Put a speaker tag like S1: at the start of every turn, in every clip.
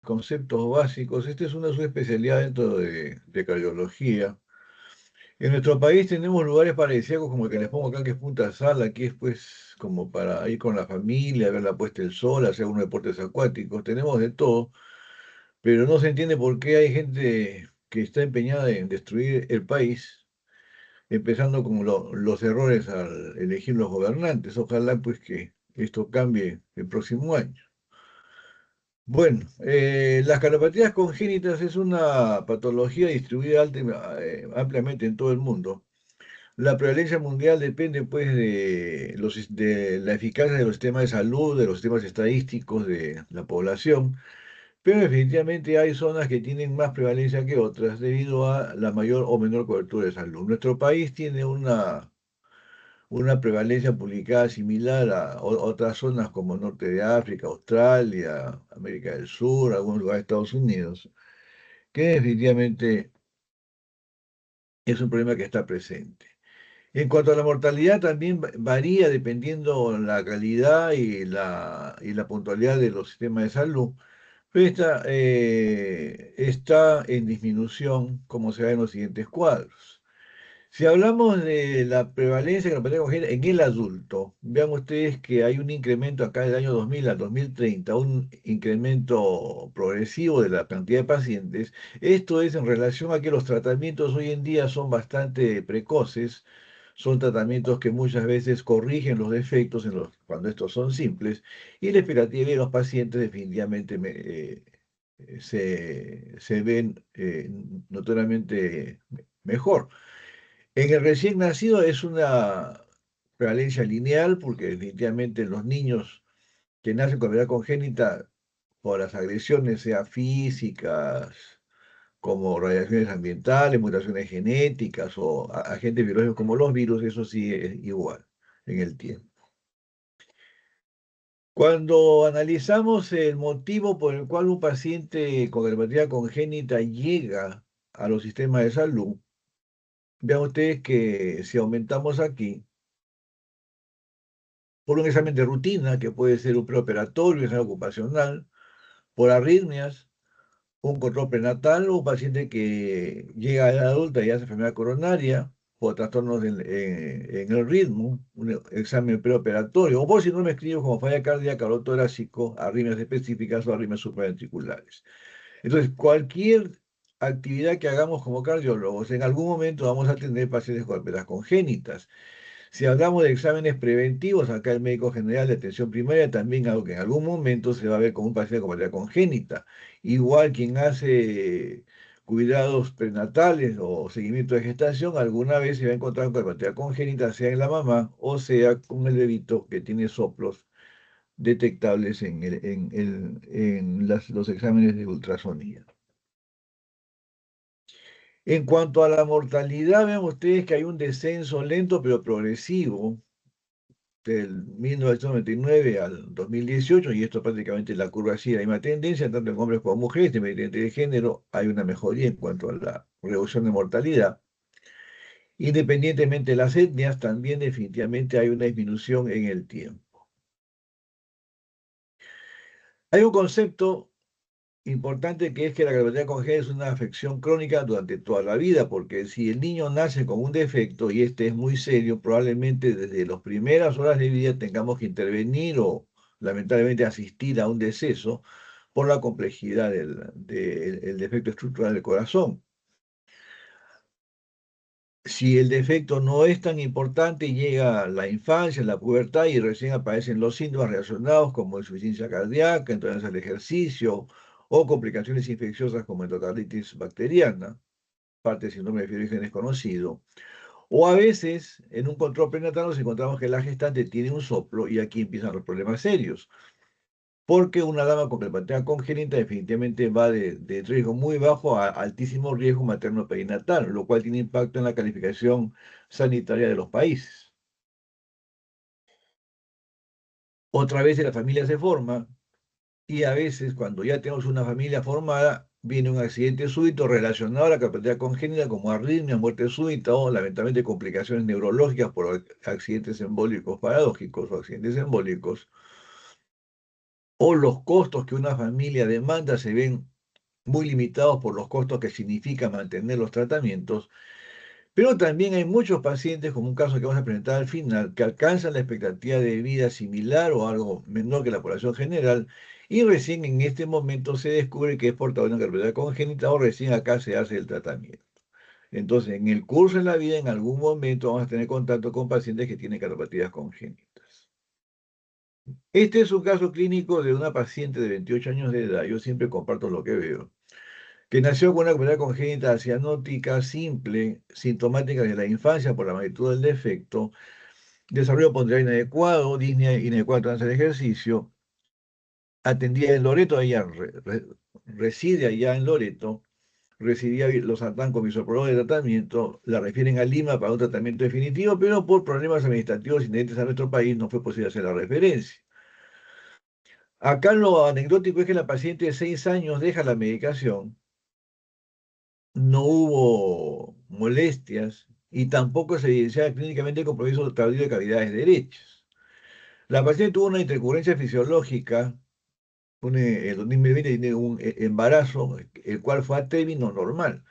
S1: conceptos básicos. Esta es una subespecialidad dentro de cardiología. En nuestro país tenemos lugares paradisíacos como el que les pongo acá, que es Punta Sal. Aquí es pues como para ir con la familia, ver la puesta del sol, hacer unos deportes acuáticos. Tenemos de todo, pero no se entiende por qué hay gente que está empeñada en destruir el país, empezando con los errores al elegir los gobernantes. Ojalá pues que esto cambie el próximo año. Bueno, las calopatías congénitas es una patología distribuida ampliamente en todo el mundo. La prevalencia mundial depende pues de la eficacia de los sistemas de salud, de los sistemas estadísticos de la población, pero definitivamente hay zonas que tienen más prevalencia que otras debido a la mayor o menor cobertura de salud. Nuestro país tiene una prevalencia publicada similar a otras zonas como Norte de África, Australia, América del Sur, algunos lugares de Estados Unidos, que definitivamente es un problema que está presente. En cuanto a la mortalidad, también varía dependiendo la calidad y la puntualidad de los sistemas de salud. Pero esta está en disminución, como se ve en los siguientes cuadros. Si hablamos de la prevalencia de la enfermedad congénita en el adulto, vean ustedes que hay un incremento acá del año 2000 al 2030, un incremento progresivo de la cantidad de pacientes. Esto es en relación a que los tratamientos hoy en día son bastante precoces, son tratamientos que muchas veces corrigen los defectos cuando estos son simples, y la expectativa de los pacientes definitivamente se ven notoriamente mejor. En el recién nacido es una prevalencia lineal porque definitivamente los niños que nacen con enfermedad congénita por las agresiones, sea físicas, como radiaciones ambientales, mutaciones genéticas o agentes biológicos como los virus, eso sí es igual en el tiempo. Cuando analizamos el motivo por el cual un paciente con enfermedad congénita llega a los sistemas de salud, vean ustedes que si aumentamos aquí, por un examen de rutina, que puede ser un preoperatorio, un examen ocupacional, por arritmias, un control prenatal, o un paciente que llega a edad adulta y hace enfermedad coronaria, por trastornos en el ritmo, un examen preoperatorio, o por síndromes clínicos como falla cardíaca, dolor torácico, arritmias específicas o arritmias supraventriculares. Entonces, cualquier actividad que hagamos como cardiólogos, en algún momento vamos a tener pacientes con enfermedades congénitas. Si hablamos de exámenes preventivos, acá el médico general de atención primaria también algo que en algún momento se va a ver con un paciente con enfermedad congénita. Igual quien hace cuidados prenatales o seguimiento de gestación, alguna vez se va a encontrar con enfermedad congénita, sea en la mamá o sea con el bebito que tiene soplos detectables en los exámenes de ultrasonido. En cuanto a la mortalidad, vean ustedes que hay un descenso lento pero progresivo del 1999 al 2018, y esto prácticamente la curva sigue la misma tendencia, tanto en hombres como mujeres, independientemente de género, hay una mejoría en cuanto a la reducción de mortalidad. Independientemente de las etnias, también definitivamente hay una disminución en el tiempo. Hay un concepto importante que es que la gravedad congénita es una afección crónica durante toda la vida, porque si el niño nace con un defecto y este es muy serio, probablemente desde las primeras horas de vida tengamos que intervenir o lamentablemente asistir a un deceso por la complejidad del defecto estructural del corazón. Si el defecto no es tan importante, llega la infancia, la pubertad y recién aparecen los síntomas relacionados como insuficiencia cardíaca, intolerancia al ejercicio o complicaciones infecciosas como endocarditis bacteriana, parte del síndrome de fiebre de desconocido. O a veces, en un control prenatal nos encontramos que la gestante tiene un soplo y aquí empiezan los problemas serios, porque una dama con prepatía congénita definitivamente va de riesgo muy bajo a altísimo riesgo materno-perinatal, lo cual tiene impacto en la calificación sanitaria de los países. Otra vez la familia se forma y a veces cuando ya tenemos una familia formada, viene un accidente súbito relacionado a la capacidad congénita como arritmia, muerte súbita o lamentablemente complicaciones neurológicas por accidentes embólicos paradójicos o accidentes embólicos. o los costos que una familia demanda se ven muy limitados por los costos que significa mantener los tratamientos, pero también hay muchos pacientes, como un caso que vamos a presentar al final, que alcanzan la expectativa de vida similar o algo menor que la población general, y recién en este momento se descubre que es portador de una enfermedad congénita o recién acá se hace el tratamiento. Entonces, en el curso de la vida, en algún momento vamos a tener contacto con pacientes que tienen cardiopatías congénitas. Este es un caso clínico de una paciente de 28 años de edad, yo siempre comparto lo que veo, que nació con una enfermedad congénita cianótica simple, sintomática de la infancia por la magnitud del defecto, desarrollo ponderal inadecuado, disnea inadecuada tras el ejercicio, atendía en Loreto, reside allá en Loreto, residía los Santán con misoprolol de tratamiento, la refieren a Lima para un tratamiento definitivo, pero por problemas administrativos inherentes a nuestro país no fue posible hacer la referencia. Acá lo anecdótico es que la paciente de 6 años deja la medicación, no hubo molestias y tampoco se evidenciaba clínicamente compromiso tardío de cavidades derechas. La paciente tuvo una intercurrencia fisiológica, el 2020 tiene un embarazo, el cual fue a término normal.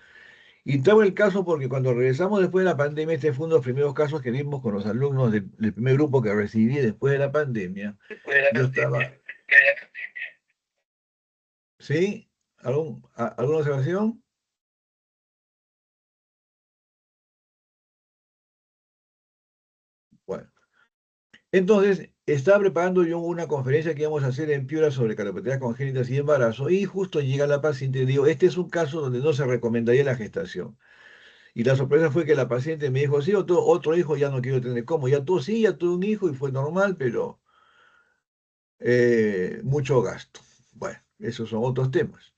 S1: Y traigo el caso porque cuando regresamos después de la pandemia, este fue uno de los primeros casos que vimos con los alumnos del primer grupo que recibí después de la pandemia. Yo estaba, ¿sí? ¿Alguna observación? Bueno. Entonces, estaba preparando yo una conferencia que íbamos a hacer en Piura sobre cardiopatías congénitas y embarazo, y justo llega la paciente y digo, este es un caso donde no se recomendaría la gestación. Y la sorpresa fue que la paciente me dijo, sí, otro hijo ya no quiero tener. ¿Cómo? Ya tú sí, ya tuve un hijo y fue normal, pero mucho gasto. Bueno, esos son otros temas.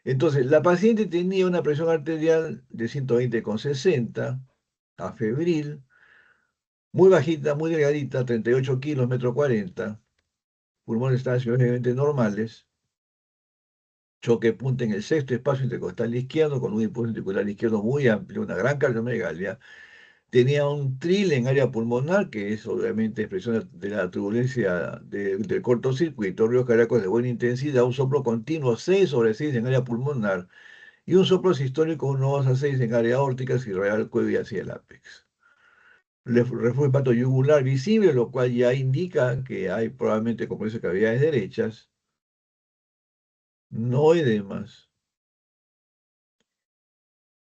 S1: Entonces, la paciente tenía una presión arterial de 120,60, afebril, muy bajita, muy delgadita, 38 kilos, metro 40, pulmones estaban obviamente normales, choque punta en el sexto espacio intercostal izquierdo con un impulso ventricular izquierdo muy amplio, una gran cardiomegalia. Tenía un tril en área pulmonar, que es obviamente expresión de la turbulencia del cortocircuito, ríos cardíacos de buena intensidad, un soplo continuo 6/6 en área pulmonar y un soplo sistólico 1/2/6 en área aórtica, si irradiar el cuello y hacia el ápex. Reflujo hepato yugular visible, lo cual ya indica que hay probablemente, como dice, cavidades derechas, no edemas.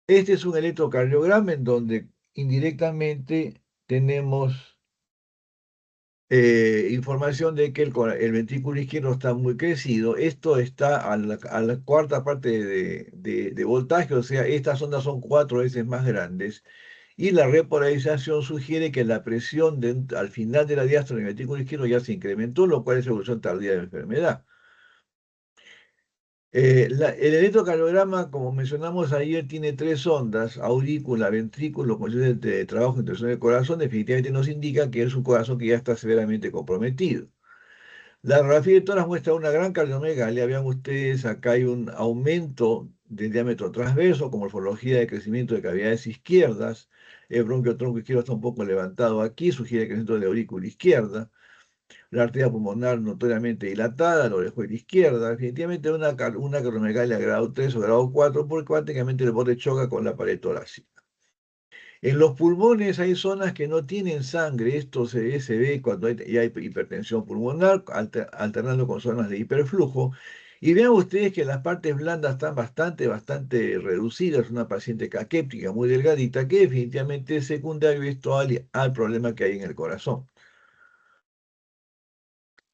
S1: Este es un electrocardiograma en donde indirectamente tenemos información de que el ventrículo izquierdo está muy crecido. Esto está a la cuarta parte de voltaje, o sea, estas ondas son 4 veces más grandes. Y la repolarización sugiere que la presión al final de la diástole del ventrículo izquierdo ya se incrementó, lo cual es evolución tardía de la enfermedad. El electrocardiograma, como mencionamos ayer, tiene 3 ondas, aurícula, ventrículo, con de trabajo, intención del corazón, definitivamente nos indica que es un corazón que ya está severamente comprometido. La radiografía de tórax muestra una gran cardiomegalia. Vean ustedes, acá hay un aumento del diámetro transverso con morfología de crecimiento de cavidades izquierdas. El bronquio tronco izquierdo está un poco levantado aquí, sugiere crecimiento de la aurícula izquierda. La arteria pulmonar notoriamente dilatada, la orejuela izquierda. Definitivamente una cardiomegalia grado 3 o grado 4 porque prácticamente el borde choca con la pared torácica. En los pulmones hay zonas que no tienen sangre, esto se ve cuando ya hay hipertensión pulmonar, alternando con zonas de hiperflujo. Y vean ustedes que las partes blandas están bastante reducidas, una paciente caquéptica muy delgadita, que definitivamente es secundario esto al problema que hay en el corazón.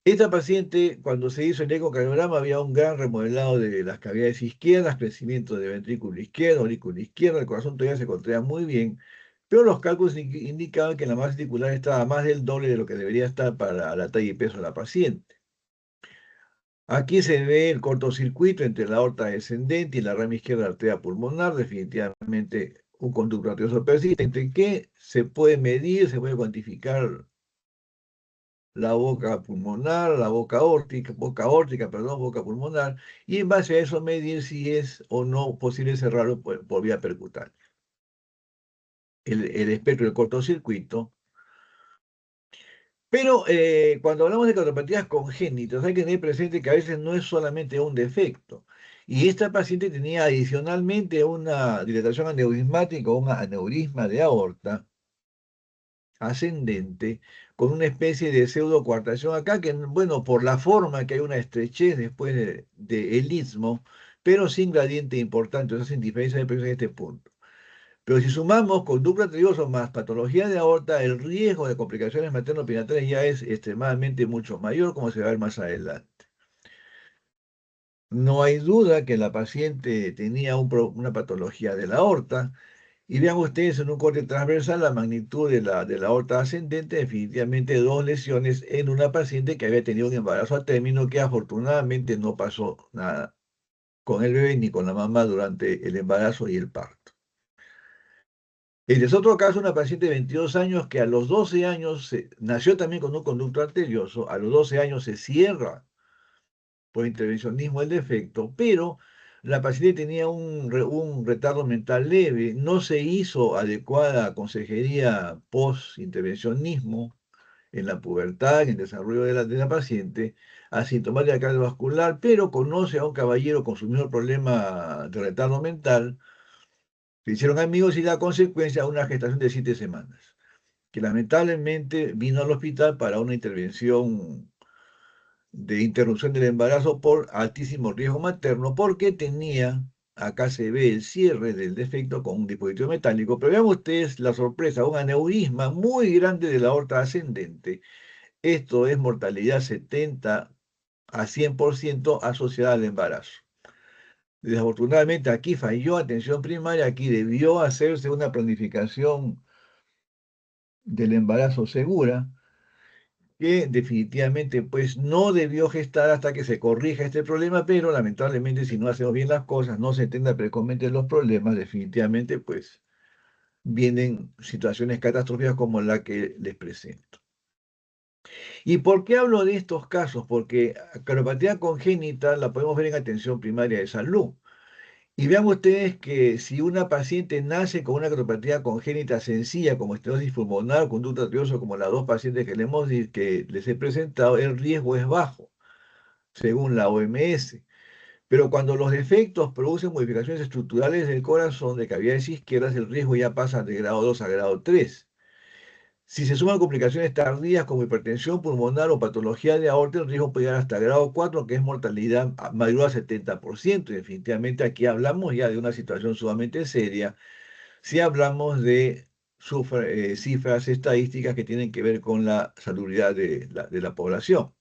S1: Esta paciente, cuando se hizo el ecocardiograma, había un gran remodelado de las cavidades izquierdas, crecimiento de ventrículo izquierdo, aurícula izquierda, el corazón todavía se contraía muy bien, pero los cálculos indicaban que la masa articular estaba más del doble de lo que debería estar para la talla y peso de la paciente. Aquí se ve el cortocircuito entre la aorta descendente y la rama izquierda de la arteria pulmonar, definitivamente un conducto arterioso persistente que se puede medir, se puede cuantificar la boca pulmonar, la boca pulmonar, y en base a eso medir si es o no posible cerrarlo por vía percutánea. El espectro del cortocircuito Pero cuando hablamos de cardiopatías congénitas, hay que tener presente que a veces no es solamente un defecto. Y esta paciente tenía adicionalmente una dilatación aneurismática o un aneurisma de aorta ascendente con una especie de pseudocoartación acá, que, bueno, por la forma que hay una estrechez después de el istmo, pero sin gradiente importante, o sea, sin diferencia de presión en este punto. Pero si sumamos conducto arterioso más patología de aorta, el riesgo de complicaciones materno-perinatales ya es extremadamente mucho mayor, como se va a ver más adelante. No hay duda que la paciente tenía una patología de la aorta, y vean ustedes en un corte transversal la magnitud de la aorta ascendente, definitivamente dos lesiones en una paciente que había tenido un embarazo a término que afortunadamente no pasó nada con el bebé ni con la mamá durante el embarazo y el parto. Este es otro caso, una paciente de 22 años que a los 12 años nació también con un conducto arterioso, a los 12 años se cierra por intervencionismo el defecto, pero la paciente tenía un retardo mental leve, no se hizo adecuada consejería post-intervencionismo en la pubertad, en el desarrollo de la paciente, asintomática cardiovascular, pero conoce a un caballero con su mismo problema de retardo mental, se hicieron amigos y la consecuencia una gestación de 7 semanas, que lamentablemente vino al hospital para una intervención de interrupción del embarazo por altísimo riesgo materno, porque tenía, acá se ve el cierre del defecto con un dispositivo metálico, pero vean ustedes la sorpresa, un aneurisma muy grande de la aorta ascendente. Esto es mortalidad 70 a 100% asociada al embarazo. Desafortunadamente aquí falló atención primaria, aquí debió hacerse una planificación del embarazo segura, que definitivamente pues no debió gestar hasta que se corrija este problema, pero lamentablemente si no hacemos bien las cosas, no se entienda precozmente los problemas, definitivamente pues vienen situaciones catastróficas como la que les presento. ¿Y por qué hablo de estos casos? Porque cardiopatía congénita la podemos ver en atención primaria de salud. Y vean ustedes que si una paciente nace con una cardiopatía congénita sencilla, como estenosis pulmonar o conducto arterioso, como las dos pacientes que les he presentado, el riesgo es bajo, según la OMS. Pero cuando los defectos producen modificaciones estructurales del corazón de cavidades izquierdas, el riesgo ya pasa de grado 2 a grado 3. Si se suman complicaciones tardías como hipertensión pulmonar o patología de aorta, el riesgo puede llegar hasta grado 4, que es mortalidad mayor al 70%. Y definitivamente aquí hablamos ya de una situación sumamente seria si hablamos de cifras estadísticas que tienen que ver con la salubridad de la población.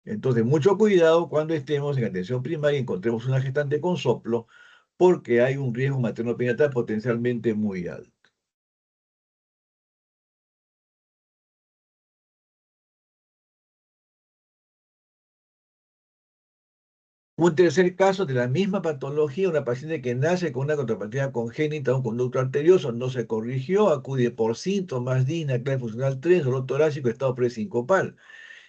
S1: Entonces, mucho cuidado cuando estemos en atención primaria y encontremos una gestante con soplo, porque hay un riesgo materno-perinatal potencialmente muy alto. Un tercer caso de la misma patología, una paciente que nace con una contrapartida congénita, un conducto arterioso, no se corrigió, acude por síntomas, disnea, clave funcional 3, dolor torácico, estado presincopal.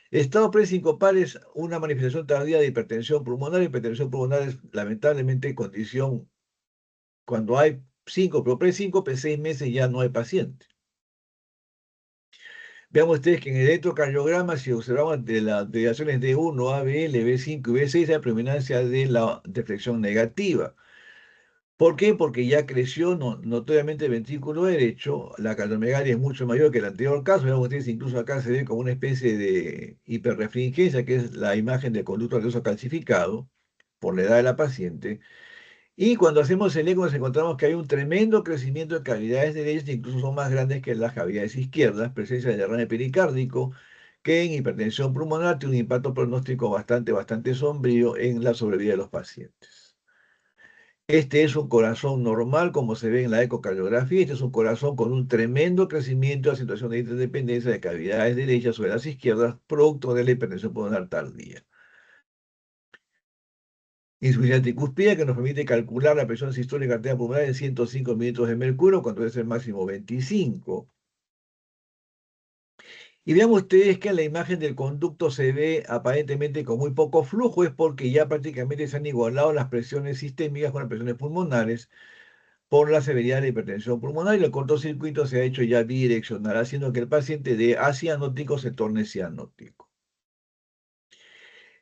S1: Estado presincopal es una manifestación tardía de hipertensión pulmonar. Hipertensión pulmonar es lamentablemente condición cuando hay síncope o presíncope, 6 meses ya no hay paciente. Vean ustedes que en el electrocardiograma, si observamos de las derivaciones D1, ABL, B5 y B6, hay predominancia de la deflexión negativa. ¿Por qué? Porque ya creció notoriamente el ventrículo derecho, la cardiomegalia es mucho mayor que el anterior caso. Vean ustedes, incluso acá se ve como una especie de hiperrefringencia, que es la imagen del conducto arterioso calcificado por la edad de la paciente. Y cuando hacemos el eco nos encontramos que hay un tremendo crecimiento de cavidades derechas, incluso son más grandes que las cavidades izquierdas, presencia de derrame pericárdico, que en hipertensión pulmonar tiene un impacto pronóstico bastante sombrío en la sobrevida de los pacientes. Este es un corazón normal, como se ve en la ecocardiografía. Este es un corazón con un tremendo crecimiento de situación de interdependencia de cavidades derechas sobre las izquierdas, producto de la hipertensión pulmonar tardía. Insuficiencia tricúspide que nos permite calcular la presión sistólica arterial pulmonar en 105 milímetros de mercurio, cuando es el máximo 25. Y vean ustedes que en la imagen del conducto se ve aparentemente con muy poco flujo, es porque ya prácticamente se han igualado las presiones sistémicas con las presiones pulmonares. por la severidad de la hipertensión pulmonar y el cortocircuito se ha hecho ya bidireccional, haciendo que el paciente de acianótico se torne cianótico.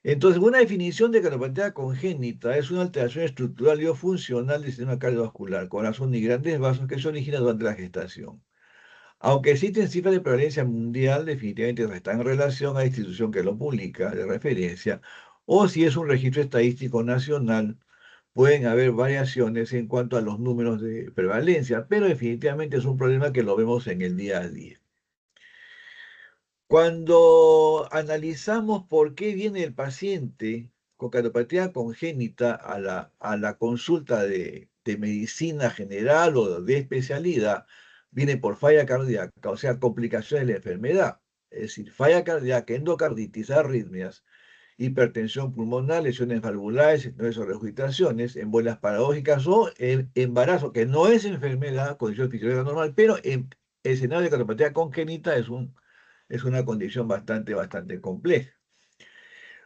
S1: Entonces, una definición de cardiopatía congénita es una alteración estructural y o funcional del sistema cardiovascular, corazón y grandes vasos que se origina durante la gestación. Aunque existen cifras de prevalencia mundial, definitivamente están en relación a la institución que lo publica de referencia, o si es un registro estadístico nacional, pueden haber variaciones en cuanto a los números de prevalencia, pero definitivamente es un problema que lo vemos en el día a día. Cuando analizamos por qué viene el paciente con cardiopatía congénita a la consulta de medicina general o de especialidad, viene por falla cardíaca, o sea, complicaciones de la enfermedad. Es decir, falla cardíaca, endocarditis, arritmias, hipertensión pulmonar, lesiones valvulares, estenosis o regurgitaciones, embolias paradójicas o embarazo, que no es enfermedad, condición fisiológica normal, pero en escenario de cardiopatía congénita es una condición bastante compleja.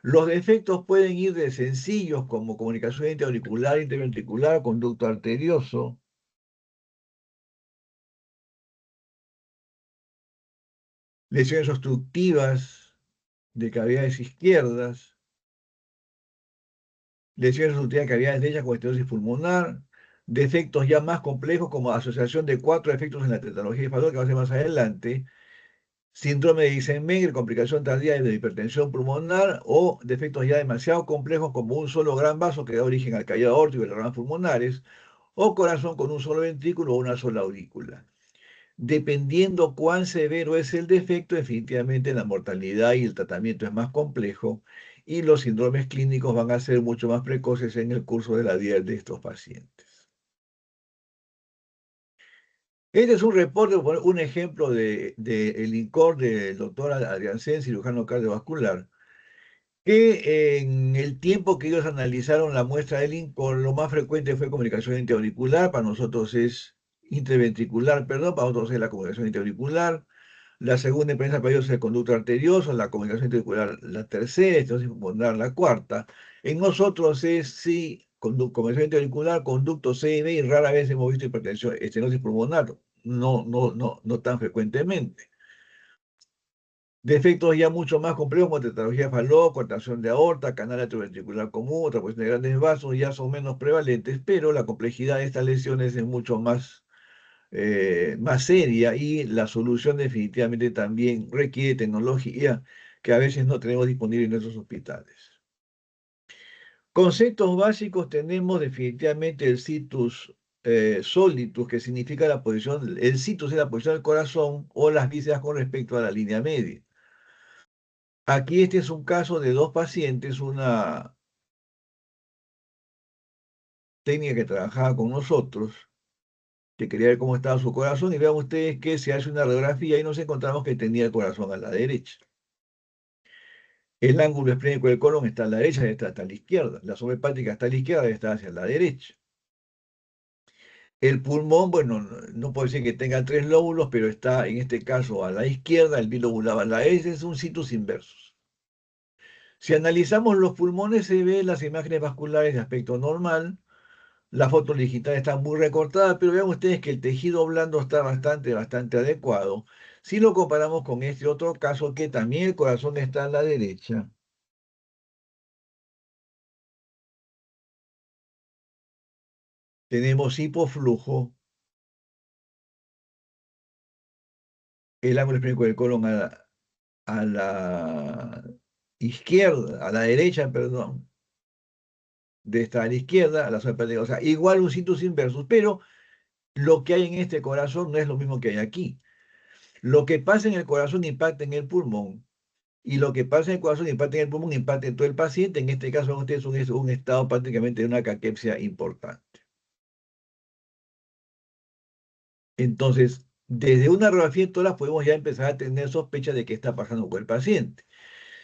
S1: Los defectos pueden ir de sencillos como comunicación interauricular, interventricular, conducto arterioso, lesiones obstructivas de cavidades izquierdas, lesiones obstructivas de cavidades derechas con estenosis pulmonar, defectos ya más complejos como asociación de 4 defectos en la tetralogía de Fallot, que va a ser más adelante, síndrome de Eisenmenger, complicación tardía de hipertensión pulmonar o defectos ya demasiado complejos como un solo gran vaso que da origen al callado aórtico y las ramas pulmonares o corazón con un solo ventrículo o una sola aurícula. Dependiendo cuán severo es el defecto, definitivamente la mortalidad y el tratamiento es más complejo y los síndromes clínicos van a ser mucho más precoces en el curso de la vida de estos pacientes. Este es un reporte, un ejemplo el INCOR del doctor Adrián Sen, cirujano cardiovascular, que en el tiempo que ellos analizaron la muestra del INCOR, lo más frecuente fue comunicación interauricular, para nosotros es interventricular, perdón, para nosotros es la comunicación interauricular. La segunda imprensa para ellos es el conducto arterioso, la comunicación interauricular la tercera, entonces pulmonar la cuarta. En nosotros es sí, comunicación interauricular, conducto CM y rara vez hemos visto hipertensión, estenosis pulmonar, no tan frecuentemente. Defectos ya mucho más complejos como tetralogía de Fallot, coartación de aorta, canal atrioventricular común, otra cuestión de grandes vasos, ya son menos prevalentes, pero la complejidad de estas lesiones es mucho más seria y la solución definitivamente también requiere tecnología que a veces no tenemos disponible en nuestros hospitales. Conceptos básicos tenemos definitivamente el situs solitus, que significa la posición, el situs es la posición del corazón o las vísceras con respecto a la línea media. Aquí este es un caso de dos pacientes, una técnica que trabajaba con nosotros, que quería ver cómo estaba su corazón, y vean ustedes que se hace una radiografía y nos encontramos que tenía el corazón a la derecha. El ángulo esplénico del colon está a la derecha, está a la izquierda. La zona hepática está a la izquierda, está hacia la derecha. El pulmón, bueno, no puedo decir que tenga 3 lóbulos, pero está en este caso a la izquierda, el bilobulado a la derecha, es un situs inversus. Si analizamos los pulmones, se ven las imágenes vasculares de aspecto normal. La foto digital está muy recortada, pero vean ustedes que el tejido blando está bastante adecuado. Si lo comparamos con este otro caso, que también el corazón está a la derecha, tenemos hipoflujo, el ángulo esplénico del colon a la izquierda, a la derecha, perdón, de esta a la izquierda, a la zona hepática, o sea, igual un situs inversus, pero lo que hay en este corazón no es lo mismo que hay aquí. Lo que pasa en el corazón impacta en el pulmón, y lo que pasa en el corazón impacta en el pulmón, impacta en todo el paciente. En este caso, ustedes es un estado prácticamente de una caquepsia importante. Entonces, desde una radiografía de tórax podemos ya empezar a tener sospecha de qué está pasando con el paciente.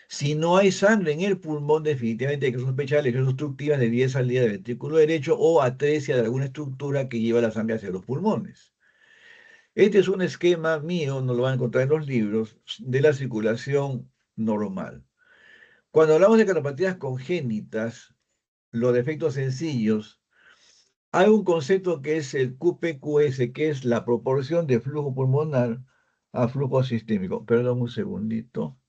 S1: Si no hay sangre en el pulmón, definitivamente hay que sospechar lesiones obstructivas de vía salida del ventrículo derecho o atresia de alguna estructura que lleva la sangre hacia los pulmones. Este es un esquema mío, no lo van a encontrar en los libros, de la circulación normal. Cuando hablamos de cardiopatías congénitas, los defectos sencillos Hay un concepto que es el QPQS, que es la proporción de flujo pulmonar a flujo sistémico. Perdón un segundito.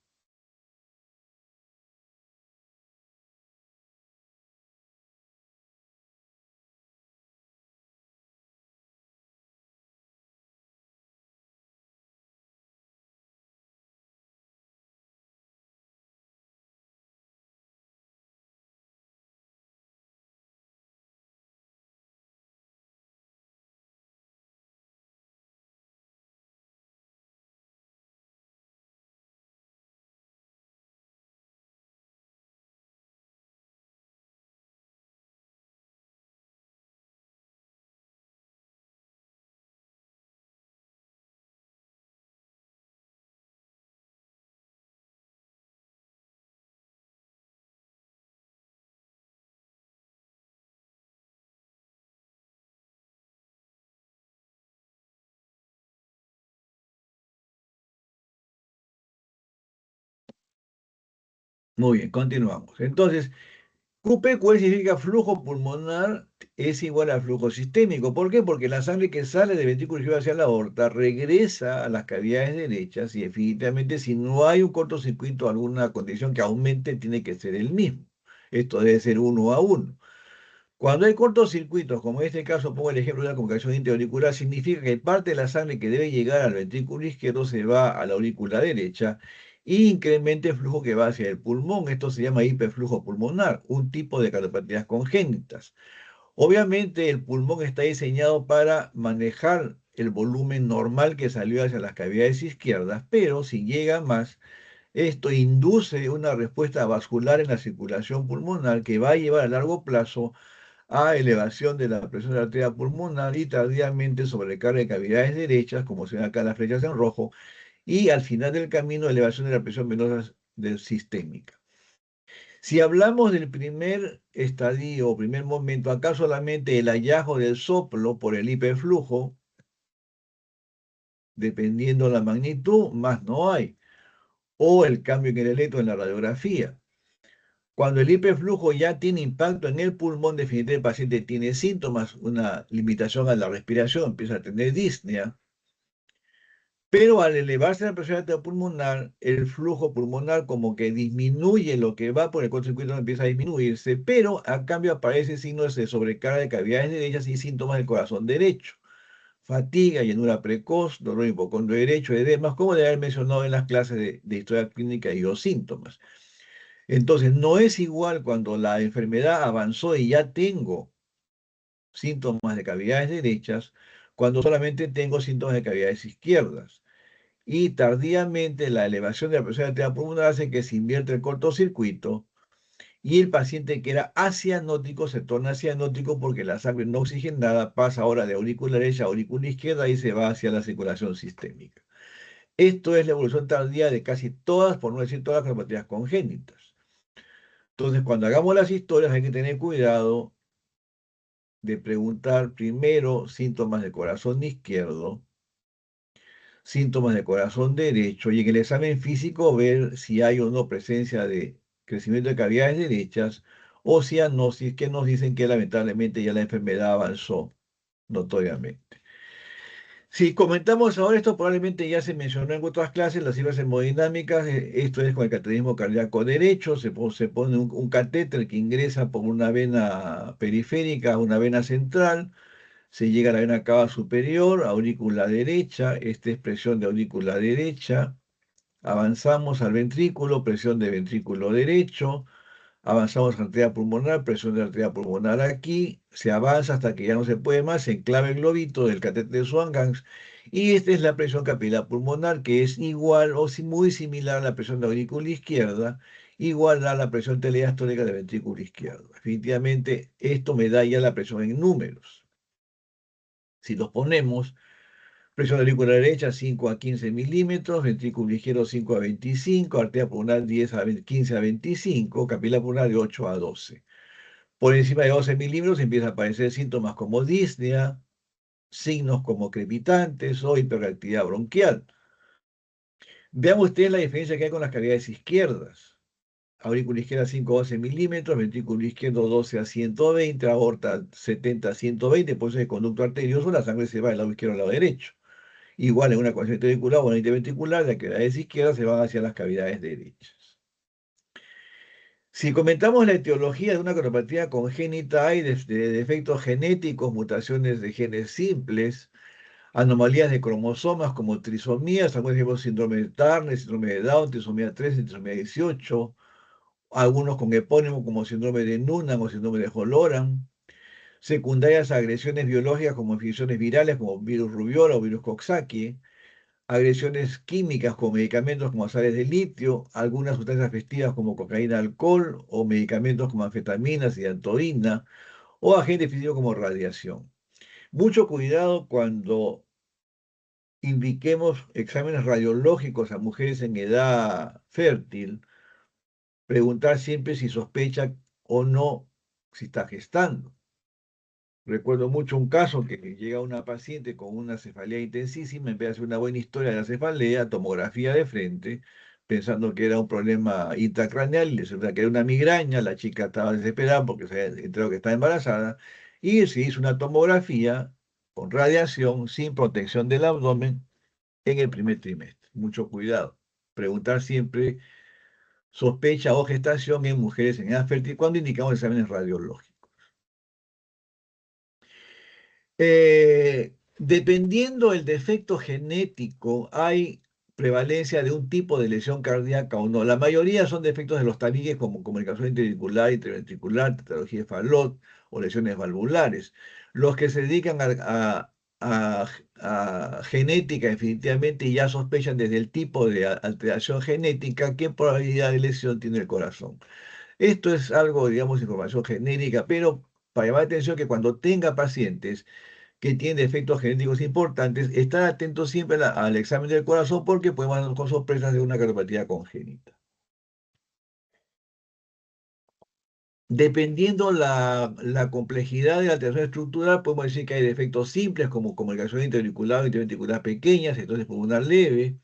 S1: Muy bien, continuamos. Entonces, QPQ significa flujo pulmonar es igual al flujo sistémico. ¿Por qué? Porque la sangre que sale del ventrículo izquierdo hacia la aorta regresa a las cavidades derechas y definitivamente si no hay un cortocircuito, alguna condición que aumente, tiene que ser el mismo. Esto debe ser 1 a 1. Cuando hay cortocircuitos, como en este caso pongo el ejemplo de la comunicación interauricular, significa que parte de la sangre que debe llegar al ventrículo izquierdo se va a la aurícula derecha y incrementa el flujo que va hacia el pulmón. Esto se llama hiperflujo pulmonar, un tipo de cardiopatías congénitas. Obviamente el pulmón está diseñado para manejar el volumen normal que salió hacia las cavidades izquierdas, pero si llega más, esto induce una respuesta vascular en la circulación pulmonar que va a llevar a largo plazo a elevación de la presión de la arteria pulmonar y tardíamente sobrecarga de cavidades derechas, como se ven acá las flechas en rojo, y al final del camino elevación de la presión venosa sistémica. Si hablamos del primer estadio o primer momento, acá solamente el hallazgo del soplo por el hiperflujo, dependiendo la magnitud, más no hay, o el cambio en el electro en la radiografía. Cuando el hiperflujo ya tiene impacto en el pulmón, definitivamente el paciente tiene síntomas, una limitación a la respiración, empieza a tener disnea, pero al elevarse la presión arterial pulmonar, el flujo pulmonar como que disminuye lo que va por el cortocircuito, empieza a disminuirse, pero a cambio aparece signos de sobrecarga de cavidades derechas y síntomas del corazón derecho, fatiga, llenura precoz, dolor hipocondrio derecho, edemas, como de haber mencionado en las clases de historia clínica y los síntomas. Entonces, no es igual cuando la enfermedad avanzó y ya tengo síntomas de cavidades derechas, cuando solamente tengo síntomas de cavidades izquierdas. Y tardíamente la elevación de la presión arterial pulmonar hace que se invierta el cortocircuito y el paciente que era acianótico se torna cianótico porque la sangre no oxigenada pasa ahora de aurícula derecha a aurícula izquierda y se va hacia la circulación sistémica. Esto es la evolución tardía de casi todas, por no decir todas las cardiopatías congénitas. Entonces, cuando hagamos las historias hay que tener cuidado de preguntar primero síntomas de corazón izquierdo, síntomas de corazón derecho y en el examen físico ver si hay o no presencia de crecimiento de cavidades derechas o cianosis que nos dicen que lamentablemente ya la enfermedad avanzó notoriamente. Si comentamos ahora esto, probablemente ya se mencionó en otras clases, las cifras hemodinámicas, esto es con el cateterismo cardíaco derecho, se pone un catéter que ingresa por una vena periférica a una vena central, se llega a la vena cava superior, aurícula derecha, esta es presión de aurícula derecha, avanzamos al ventrículo, presión de ventrículo derecho, avanzamos a la arteria pulmonar, presión de la arteria pulmonar aquí, se avanza hasta que ya no se puede más, se enclava el globito del catéter de Swan-Ganz, y esta es la presión capilar pulmonar, que es igual o muy similar a la presión de aurícula izquierda, igual a la presión telediastólica del ventrículo izquierdo. Definitivamente esto me da ya la presión en números. Si los ponemos, presión auricular derecha 5 a 15 milímetros, ventrículo izquierdo 5 a 25, arteria pulmonar 10 a 20, 15 a 25, capilar pulmonar de 8 a 12. Por encima de 12 milímetros empiezan a aparecer síntomas como disnea, signos como crepitantes o hiperactividad bronquial. Vean ustedes la diferencia que hay con las cavidades izquierdas. aurícula izquierda 5 a 12 milímetros, ventrículo izquierdo 12 a 120, aorta 70 a 120, por eso el conducto arterioso, la sangre se va del lado izquierdo al lado derecho. Igual en una conexión ventricular o una interventricular, las cavidades izquierdas se van hacia las cavidades derechas. Si comentamos la etiología de una coronopatía congénita, hay de defectos genéticos, mutaciones de genes simples, anomalías de cromosomas como trisomías, algunos ejemplos síndrome de Turner, síndrome de Down, trisomía 13, trisomía 18, algunos con epónimo como síndrome de Noonan o síndrome de Holoran, secundarias a agresiones biológicas como infecciones virales como virus rubiola o virus Coxsackie, agresiones químicas con medicamentos como sales de litio, algunas sustancias festivas como cocaína, alcohol o medicamentos como anfetaminas y antodina o agentes físicos como radiación. Mucho cuidado cuando indiquemos exámenes radiológicos a mujeres en edad fértil, preguntar siempre si sospecha o no si está gestando. Recuerdo mucho un caso que llega una paciente con una cefalea intensísima, en vez de hacer una buena historia de la cefalea, tomografía de frente, pensando que era un problema intracraneal, y resulta que era una migraña, la chica estaba desesperada porque se había enterado que estaba embarazada, y se hizo una tomografía con radiación sin protección del abdomen en el primer trimestre. Mucho cuidado. Preguntar siempre sospecha o gestación en mujeres en edad fértil cuando indicamos exámenes radiológicos. Dependiendo del defecto genético, hay prevalencia de un tipo de lesión cardíaca o no. La mayoría son defectos de los tabiques como comunicación interventricular, interventricular, tetralogía de Fallot o lesiones valvulares. Los que se dedican a genética definitivamente ya sospechan desde el tipo de alteración genética qué probabilidad de lesión tiene el corazón. Esto es algo, digamos, información genérica, pero para llamar la atención que cuando tenga pacientes que tienen defectos genéticos importantes, estar atentos siempre al examen del corazón porque podemos darnos con sorpresas de una cardiopatía congénita. Dependiendo la complejidad de la alteración estructural, podemos decir que hay defectos simples como comunicación interventricular o interventricular pequeñas, entonces pulmonar leve,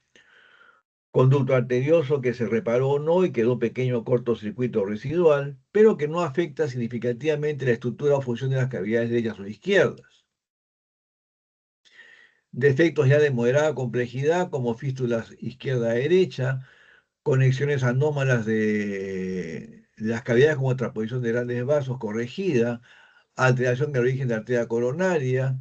S1: conducto arterioso que se reparó o no y quedó un pequeño cortocircuito residual, pero que no afecta significativamente la estructura o función de las cavidades derechas o izquierdas. Defectos ya de moderada complejidad como fístulas izquierda-derecha, conexiones anómalas de las cavidades como transposición de grandes vasos corregida, alteración del origen de arteria coronaria,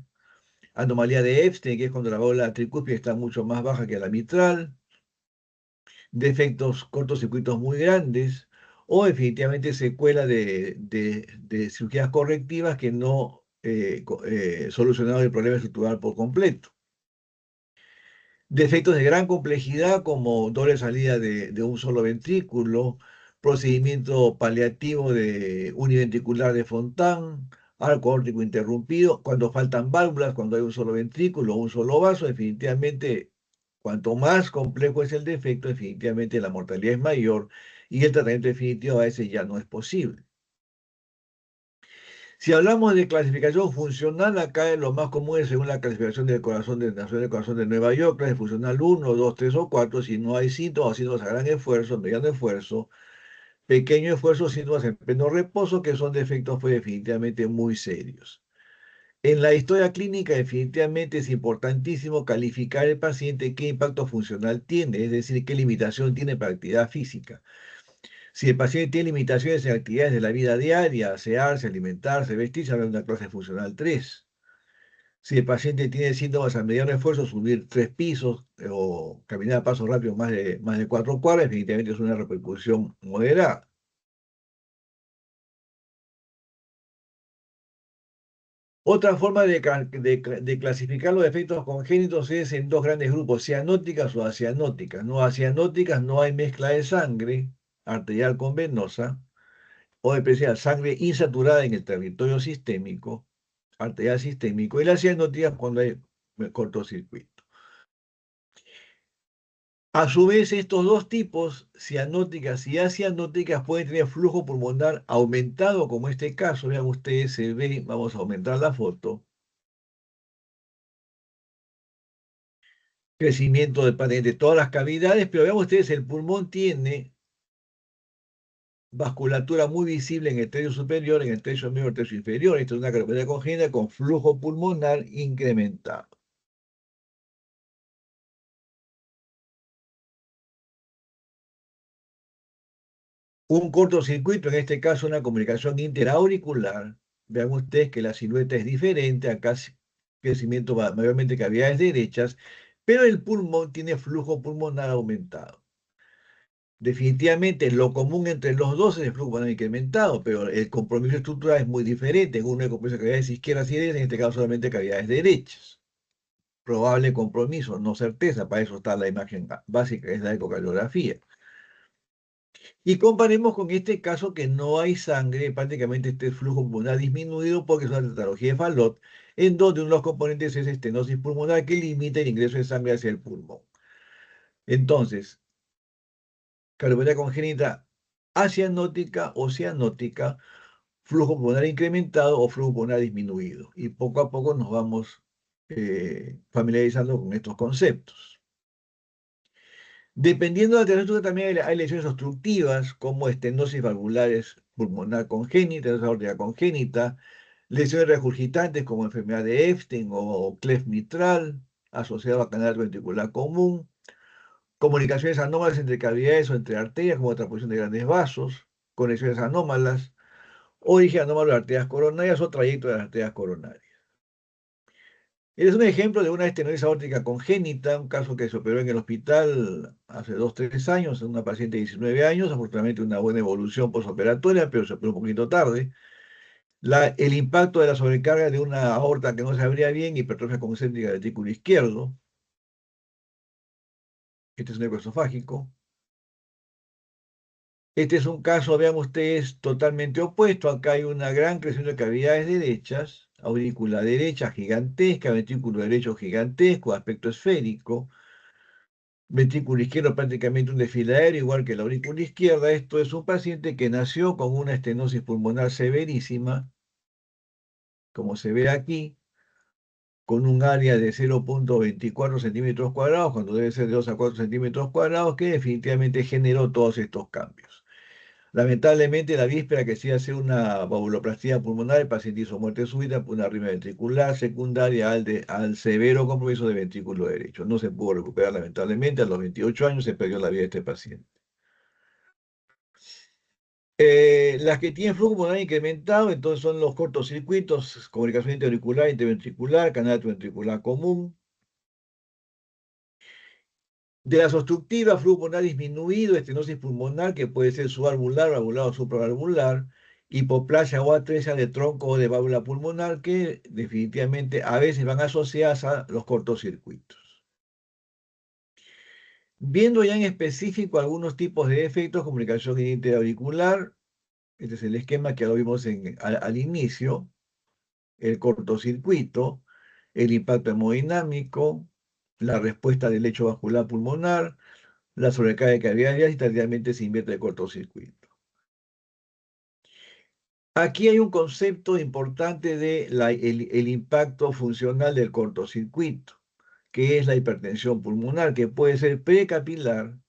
S1: anomalía de Epstein, que es cuando la válvula tricúspide está mucho más baja que la mitral, defectos cortocircuitos muy grandes, o definitivamente secuela de cirugías correctivas que no solucionaron el problema estructural por completo. Defectos de gran complejidad como doble salida de un solo ventrículo, procedimiento paliativo de univentricular de Fontan, arco aórtico interrumpido, cuando faltan válvulas, cuando hay un solo ventrículo, un solo vaso, definitivamente, cuanto más complejo es el defecto, definitivamente la mortalidad es mayor y el tratamiento definitivo a veces ya no es posible. Si hablamos de clasificación funcional, acá lo más común es según la clasificación del corazón de Nación del Corazón de Nueva York, clase funcional 1, 2, 3 o 4, si no hay síntomas, síntomas a gran esfuerzo, mediano esfuerzo, pequeño esfuerzo, síntomas en pleno reposo, que son defectos pues, definitivamente muy serios. En la historia clínica definitivamente es importantísimo calificar el paciente qué impacto funcional tiene, es decir, qué limitación tiene para actividad física. Si el paciente tiene limitaciones en actividades de la vida diaria, asearse, alimentarse, vestirse, habla de una clase funcional 3. Si el paciente tiene síntomas a mediano esfuerzo, subir 3 pisos o caminar a pasos rápidos más de 4 cuadras, definitivamente es una repercusión moderada. Otra forma de clasificar los defectos congénitos es en dos grandes grupos, cianóticas o acianóticas. No acianóticas no hay mezcla de sangre arterial con venosa, o especial sangre insaturada en el territorio sistémico, arterial sistémico, y las cianóticas cuando hay cortocircuito. A su vez, estos dos tipos, cianóticas y acianóticas, pueden tener flujo pulmonar aumentado, como este caso. Vean ustedes, se ve, vamos a aumentar la foto. Crecimiento de todas las cavidades, pero vean ustedes, el pulmón tiene vasculatura muy visible en el tercio superior, en el tercio medio, el tercio inferior. Esto es una cardiopatía congénita con flujo pulmonar incrementado. Un cortocircuito, en este caso una comunicación interauricular. Vean ustedes que la silueta es diferente, acá crecimiento mayormente cavidades derechas, pero el pulmón tiene flujo pulmonar aumentado. Definitivamente lo común entre los dos es el flujo pulmonar incrementado, pero el compromiso estructural es muy diferente. En uno hay compromiso de cavidades izquierdas y derechas, en este caso solamente cavidades derechas. Probable compromiso, no certeza, para eso está la imagen básica, que es la ecocardiografía. Y comparemos con este caso que no hay sangre, prácticamente este flujo pulmonar disminuido porque es una patología de Fallot, en donde uno de los componentes es estenosis pulmonar que limita el ingreso de sangre hacia el pulmón. Entonces, cardiopatía congénita acianótica o cianótica, flujo pulmonar incrementado o flujo pulmonar disminuido. Y poco a poco nos vamos familiarizando con estos conceptos. Dependiendo de la diagnóstico también hay lesiones obstructivas como estenosis valvulares pulmonar congénita, estenosis aórtica congénita, lesiones regurgitantes como enfermedad de Epstein o cleft mitral asociado a canal ventricular común, comunicaciones anómalas entre cavidades o entre arterias como transposición de grandes vasos, conexiones anómalas, origen anómalo de arterias coronarias o trayecto de las arterias coronarias. Es un ejemplo de una estenosis aórtica congénita, un caso que se operó en el hospital hace 2, 3 años, en una paciente de 19 años, afortunadamente una buena evolución postoperatoria, pero se operó un poquito tarde. El impacto de la sobrecarga de una aorta que no se abría bien, hipertrofia concéntrica del ventrículo izquierdo. Este es un ecoesofágico. Este es un caso, vean ustedes, totalmente opuesto. Acá hay una gran creación de cavidades derechas, aurícula derecha gigantesca, ventrículo derecho gigantesco, aspecto esférico. Ventrículo izquierdo prácticamente un desfiladero, igual que la aurícula izquierda. Esto es un paciente que nació con una estenosis pulmonar severísima, como se ve aquí, con un área de 0,24 centímetros cuadrados, cuando debe ser de 2 a 4 centímetros cuadrados, que definitivamente generó todos estos cambios. Lamentablemente, la víspera que se iba a hacer una valvuloplastía pulmonar, el paciente hizo muerte súbita por una arritmia ventricular secundaria al severo compromiso de ventrículo derecho. No se pudo recuperar, lamentablemente. A los 28 años se perdió la vida de este paciente. Las que tienen flujo pulmonar incrementado, entonces son los cortocircuitos, comunicación interauricular, interventricular, canal ventricular común. De las obstructivas, flujo pulmonar disminuido, estenosis pulmonar, que puede ser subvalvular, valvular o supravalvular, hipoplasia o atresia de tronco o de válvula pulmonar, que definitivamente a veces van asociadas a los cortocircuitos. Viendo ya en específico algunos tipos de efectos, comunicación interauricular, este es el esquema que lo vimos al inicio, el cortocircuito, el impacto hemodinámico, la respuesta del lecho vascular pulmonar, la sobrecarga de cavidades y tardíamente se invierte el cortocircuito. Aquí hay un concepto importante de el impacto funcional del cortocircuito, que es la hipertensión pulmonar, que puede ser precapilar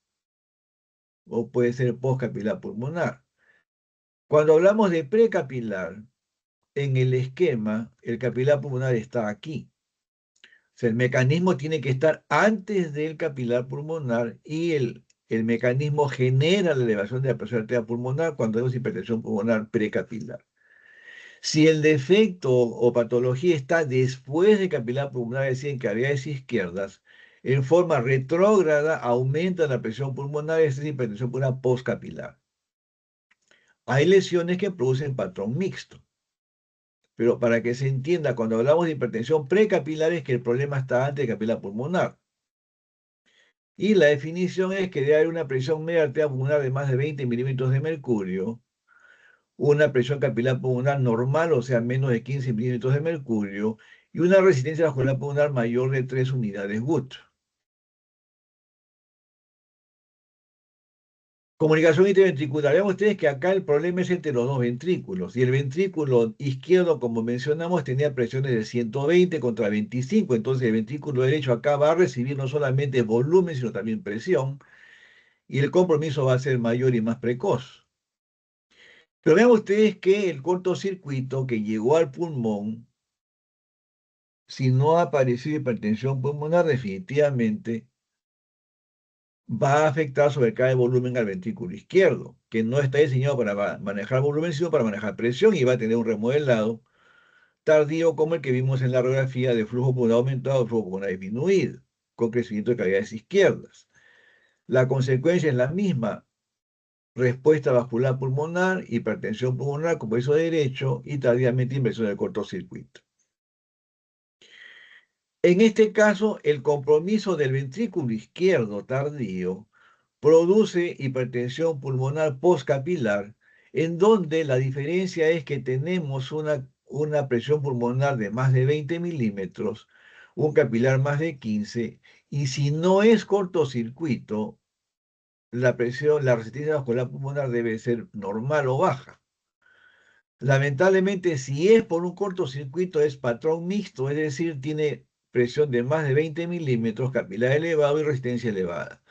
S1: o puede ser postcapilar pulmonar. Cuando hablamos de precapilar, en el esquema, el capilar pulmonar está aquí. O sea, el mecanismo tiene que estar antes del capilar pulmonar y el mecanismo genera la elevación de la presión arterial pulmonar cuando tenemos hipertensión pulmonar precapilar. Si el defecto o patología está después del capilar pulmonar, es decir, en cavidades izquierdas, en forma retrógrada aumenta la presión pulmonar, es decir, hipertensión pulmonar postcapilar. Hay lesiones que producen patrón mixto. Pero para que se entienda, cuando hablamos de hipertensión precapilar es que el problema está antes del capilar pulmonar. Y la definición es que debe haber una presión media arterial pulmonar de más de 20 milímetros de mercurio, una presión capilar pulmonar normal, o sea, menos de 15 milímetros de mercurio, y una resistencia vascular pulmonar mayor de 3 unidades Wood. Comunicación interventricular. Vean ustedes que acá el problema es entre los dos ventrículos. Y el ventrículo izquierdo, como mencionamos, tenía presiones de 120 contra 25. Entonces el ventrículo derecho acá va a recibir no solamente volumen, sino también presión. Y el compromiso va a ser mayor y más precoz. Pero vean ustedes que el cortocircuito que llegó al pulmón, si no ha aparecido hipertensión pulmonar, definitivamente va a afectar sobrecarga de volumen al ventrículo izquierdo, que no está diseñado para manejar volumen, sino para manejar presión y va a tener un remodelado tardío como el que vimos en la radiografía de flujo pulmonar aumentado, flujo pulmonar disminuido, con crecimiento de cavidades izquierdas. La consecuencia es la misma: respuesta vascular pulmonar, hipertensión pulmonar, como hizo derecho, y tardíamente inversión del cortocircuito. En este caso, el compromiso del ventrículo izquierdo tardío produce hipertensión pulmonar postcapilar, en donde la diferencia es que tenemos una presión pulmonar de más de 20 milímetros, un capilar más de 15, y si no es cortocircuito, la presión, la resistencia vascular pulmonar debe ser normal o baja. Lamentablemente, si es por un cortocircuito, es patrón mixto, es decir, tiene presión de más de 20 milímetros, capilar elevado y resistencia elevada.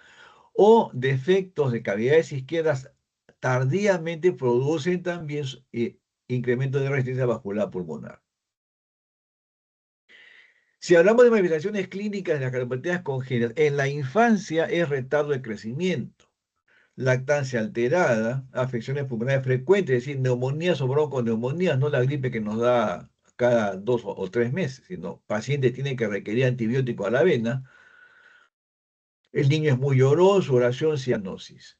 S1: O defectos de cavidades izquierdas tardíamente producen también incremento de resistencia vascular pulmonar. Si hablamos de manifestaciones clínicas de las cardiopatías congénitas, en la infancia es retardo de crecimiento, lactancia alterada, afecciones pulmonares frecuentes, es decir, neumonías o bronconeumonías, no la gripe que nos da cada 2 o 3 meses, sino paciente tiene que requerir antibiótico a la vena. El niño es muy llorón, su oración, cianosis.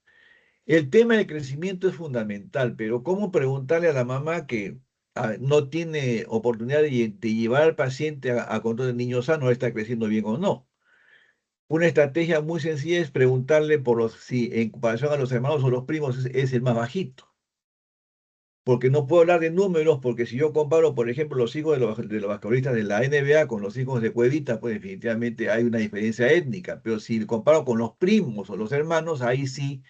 S1: El tema del crecimiento es fundamental, pero ¿cómo preguntarle a la mamá que no tiene oportunidad de llevar al paciente a control del niño sano, está creciendo bien o no? Una estrategia muy sencilla es preguntarle si en comparación a los hermanos o los primos es el más bajito. Porque no puedo hablar de números, porque si yo comparo, por ejemplo, los hijos de los basquetbolistas de la NBA con los hijos de Cuevita, pues definitivamente hay una diferencia étnica. Pero si comparo con los primos o los hermanos, ahí sí,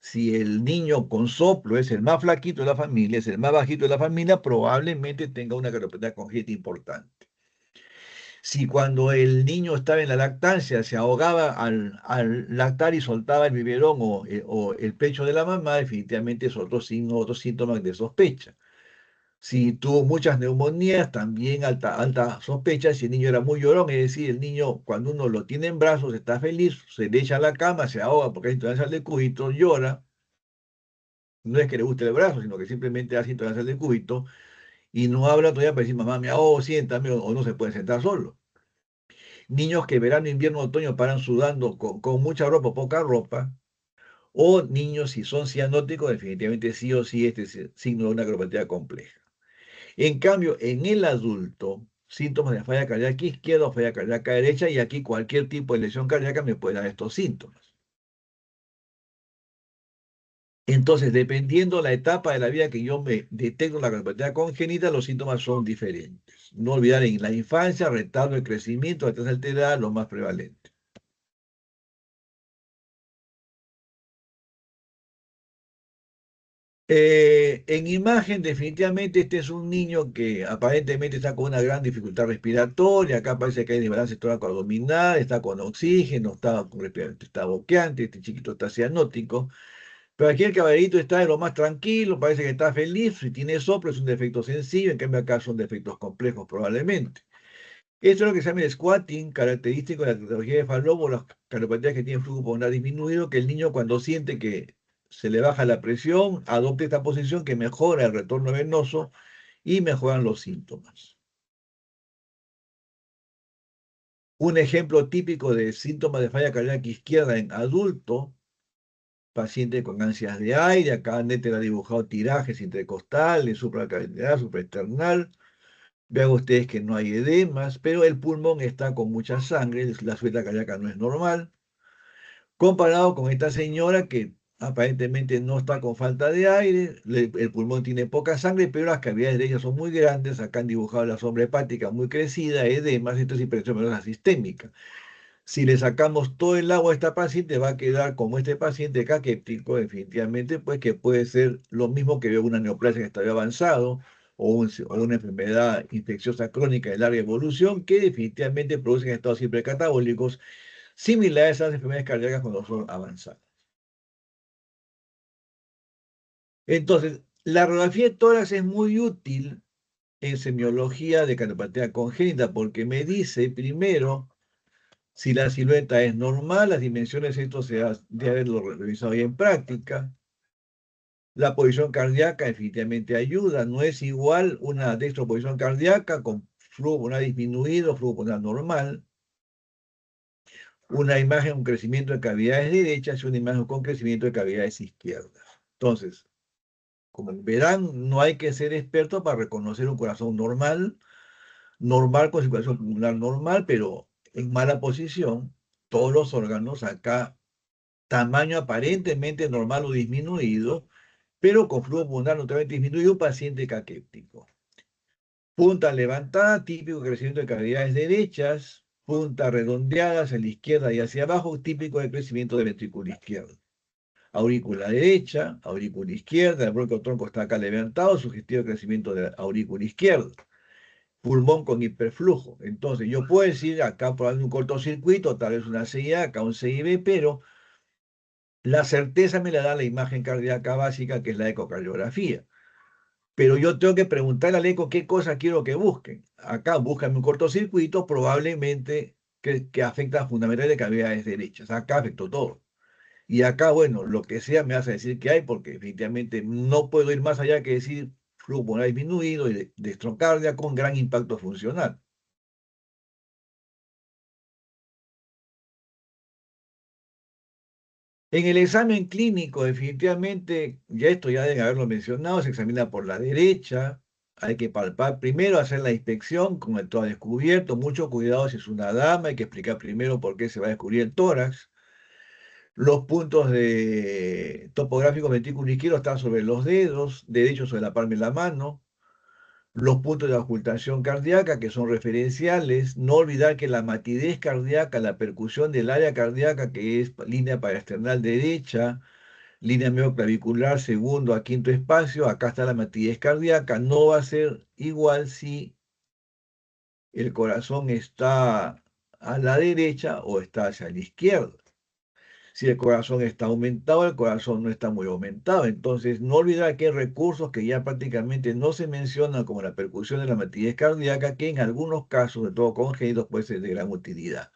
S1: si el niño con soplo es el más flaquito de la familia, es el más bajito de la familia, probablemente tenga una cardiopatía congénita importante. Si cuando el niño estaba en la lactancia se ahogaba al lactar y soltaba el biberón o el pecho de la mamá, definitivamente es otro signo, otro síntoma de sospecha. Si tuvo muchas neumonías, también alta sospecha. Si el niño era muy llorón, es decir, el niño cuando uno lo tiene en brazos está feliz, se le echa a la cama, se ahoga porque hay intolerancia al decúbito, llora. No es que le guste el brazo, sino que simplemente hace intolerancia al decúbito y no habla todavía para decir, mamá, me ahogo, siéntame, o no se puede sentar solo. Niños que verano, invierno, otoño paran sudando con mucha ropa o poca ropa, o niños si son cianóticos, definitivamente sí o sí este es signo de una cardiopatía compleja. En cambio, en el adulto, síntomas de falla cardíaca izquierda o falla cardíaca derecha, y aquí cualquier tipo de lesión cardíaca me puede dar estos síntomas. Entonces, dependiendo la etapa de la vida que yo me detecto la cardiopatía congénita, los síntomas son diferentes. No olvidar en la infancia, retardo de crecimiento, la tasa alterada, lo más prevalente. En imagen, definitivamente, este es un niño que aparentemente está con una gran dificultad respiratoria. Acá parece que hay desbalance torácico-abdominal, está con oxígeno, está boqueante, este chiquito está cianótico. Pero aquí el caballito está de lo más tranquilo, parece que está feliz. Si tiene soplo, es un defecto sencillo, en cambio acá son defectos complejos probablemente. Esto es lo que se llama el squatting, característico de la patología de Fallot, las cardiopatías que tienen flujo pulmonar disminuido, que el niño cuando siente que se le baja la presión, adopta esta posición que mejora el retorno venoso y mejoran los síntomas. Un ejemplo típico de síntomas de falla cardíaca izquierda en adulto, paciente con ansias de aire, acá Nete ha dibujado tirajes intercostales, supracavidad, supraesternal. Vean ustedes que no hay edemas, pero el pulmón está con mucha sangre, la suelta cardíaca no es normal, comparado con esta señora que aparentemente no está con falta de aire, el pulmón tiene poca sangre, pero las cavidades de ella son muy grandes, acá han dibujado la sombra hepática muy crecida, edemas, esto es hipertensión venosa sistémica. Si le sacamos todo el agua a esta paciente, va a quedar como este paciente caquéptico, definitivamente, pues que puede ser lo mismo que veo una neoplasia en estadio avanzado o una enfermedad infecciosa crónica de larga evolución que definitivamente producen estados hipercatabólicos similares a las enfermedades cardíacas cuando son avanzadas. Entonces, La radiografía de tórax es muy útil en semiología de cardiopatía congénita porque me dice primero si la silueta es normal, las dimensiones, esto se ha de haberlo revisado ya en práctica. La posición cardíaca definitivamente ayuda, no es igual una dextroposición cardíaca con flujo pulmonar disminuido, flujo pulmonar normal, una imagen con crecimiento de cavidades derechas y una imagen con crecimiento de cavidades izquierdas. Entonces, como verán, no hay que ser experto para reconocer un corazón normal, normal con circulación pulmonar normal, pero en mala posición, todos los órganos acá, tamaño aparentemente normal o disminuido, pero con flujo pulmonar notablemente disminuido, un paciente caquéptico. Punta levantada, típico crecimiento de cavidades derechas, punta redondeada hacia la izquierda y hacia abajo, típico de crecimiento de ventrículo izquierdo. Aurícula derecha, aurícula izquierda, el bronquio tronco está acá levantado, sugestivo de crecimiento de la aurícula izquierda. Pulmón con hiperflujo. Entonces, yo puedo decir acá por un cortocircuito, tal vez una CIA, acá un CIB, pero la certeza me la da la imagen cardíaca básica, que es la ecocardiografía. Pero yo tengo que preguntarle al eco qué cosa quiero que busquen. Acá búscame un cortocircuito, probablemente que afecta fundamentalmente cavidades derechas. Acá afectó todo. Y acá, bueno, lo que sea me hace decir que hay, porque definitivamente no puedo ir más allá que decir flujo pulmonar disminuido y de estrocardia con gran impacto funcional. En el examen clínico, definitivamente, ya esto ya deben haberlo mencionado, se examina por la derecha, hay que palpar primero, hacer la inspección con el tórax descubierto, mucho cuidado si es una dama, hay que explicar primero por qué se va a descubrir el tórax. Los puntos de topográfico ventrículo izquierdo están sobre los dedos, derecho sobre la palma de la mano. Los puntos de ocultación cardíaca, que son referenciales, no olvidar que la matidez cardíaca, la percusión del área cardíaca, que es línea paraesternal derecha, línea mioclavicular, segundo a quinto espacio, acá está la matidez cardíaca, no va a ser igual si el corazón está a la derecha o está hacia la izquierda. Si el corazón está aumentado, el corazón no está muy aumentado. Entonces, no olvidar que hay recursos que ya prácticamente no se mencionan, como la percusión de la matidez cardíaca, que en algunos casos, de todo congénitos, puede ser de gran utilidad.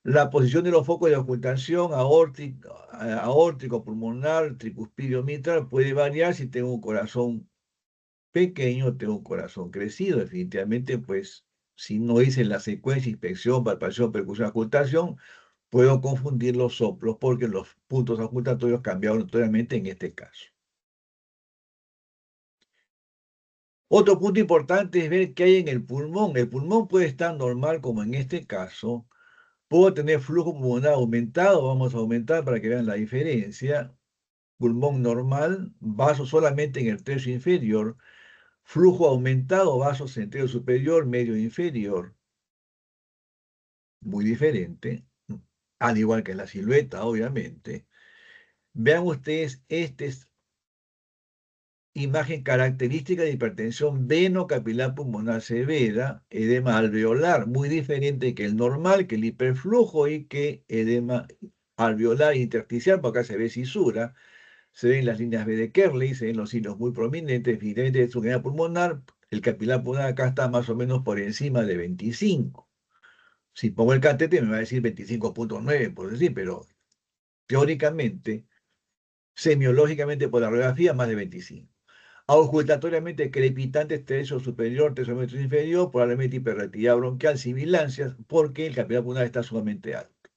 S1: La posición de los focos de ocultación aórtico, pulmonar, tricuspidio mitral puede variar si tengo un corazón pequeño o tengo un corazón crecido. Definitivamente, pues, si no hice la secuencia inspección, palpación, percusión, ocultación, puedo confundir los soplos porque los puntos ocultatorios cambiaron notoriamente en este caso. Otro punto importante es ver qué hay en el pulmón. El pulmón puede estar normal, como en este caso. Puedo tener flujo pulmonar aumentado, vamos a aumentar para que vean la diferencia. Pulmón normal, vaso solamente en el tercio inferior, flujo aumentado, vaso central superior, medio inferior, muy diferente, al igual que la silueta, obviamente. Vean ustedes, esta es imagen característica de hipertensión venocapilar pulmonar severa, edema alveolar, muy diferente que el normal, que el hiperflujo y que edema alveolar intersticial, porque acá se ve cisura. Se ven las líneas B de Kerley, se ven los hilos muy prominentes, evidentemente es una pulmonar, el capilar pulmonar acá está más o menos por encima de 25. Si pongo el catéter me va a decir 25,9, por decir, pero teóricamente, semiológicamente por la radiografía, más de 25. Auscultatoriamente crepitante tercio superior, tercio medio inferior, probablemente hiperreactividad bronquial, sibilancias, porque el capilar pulmonar está sumamente alto.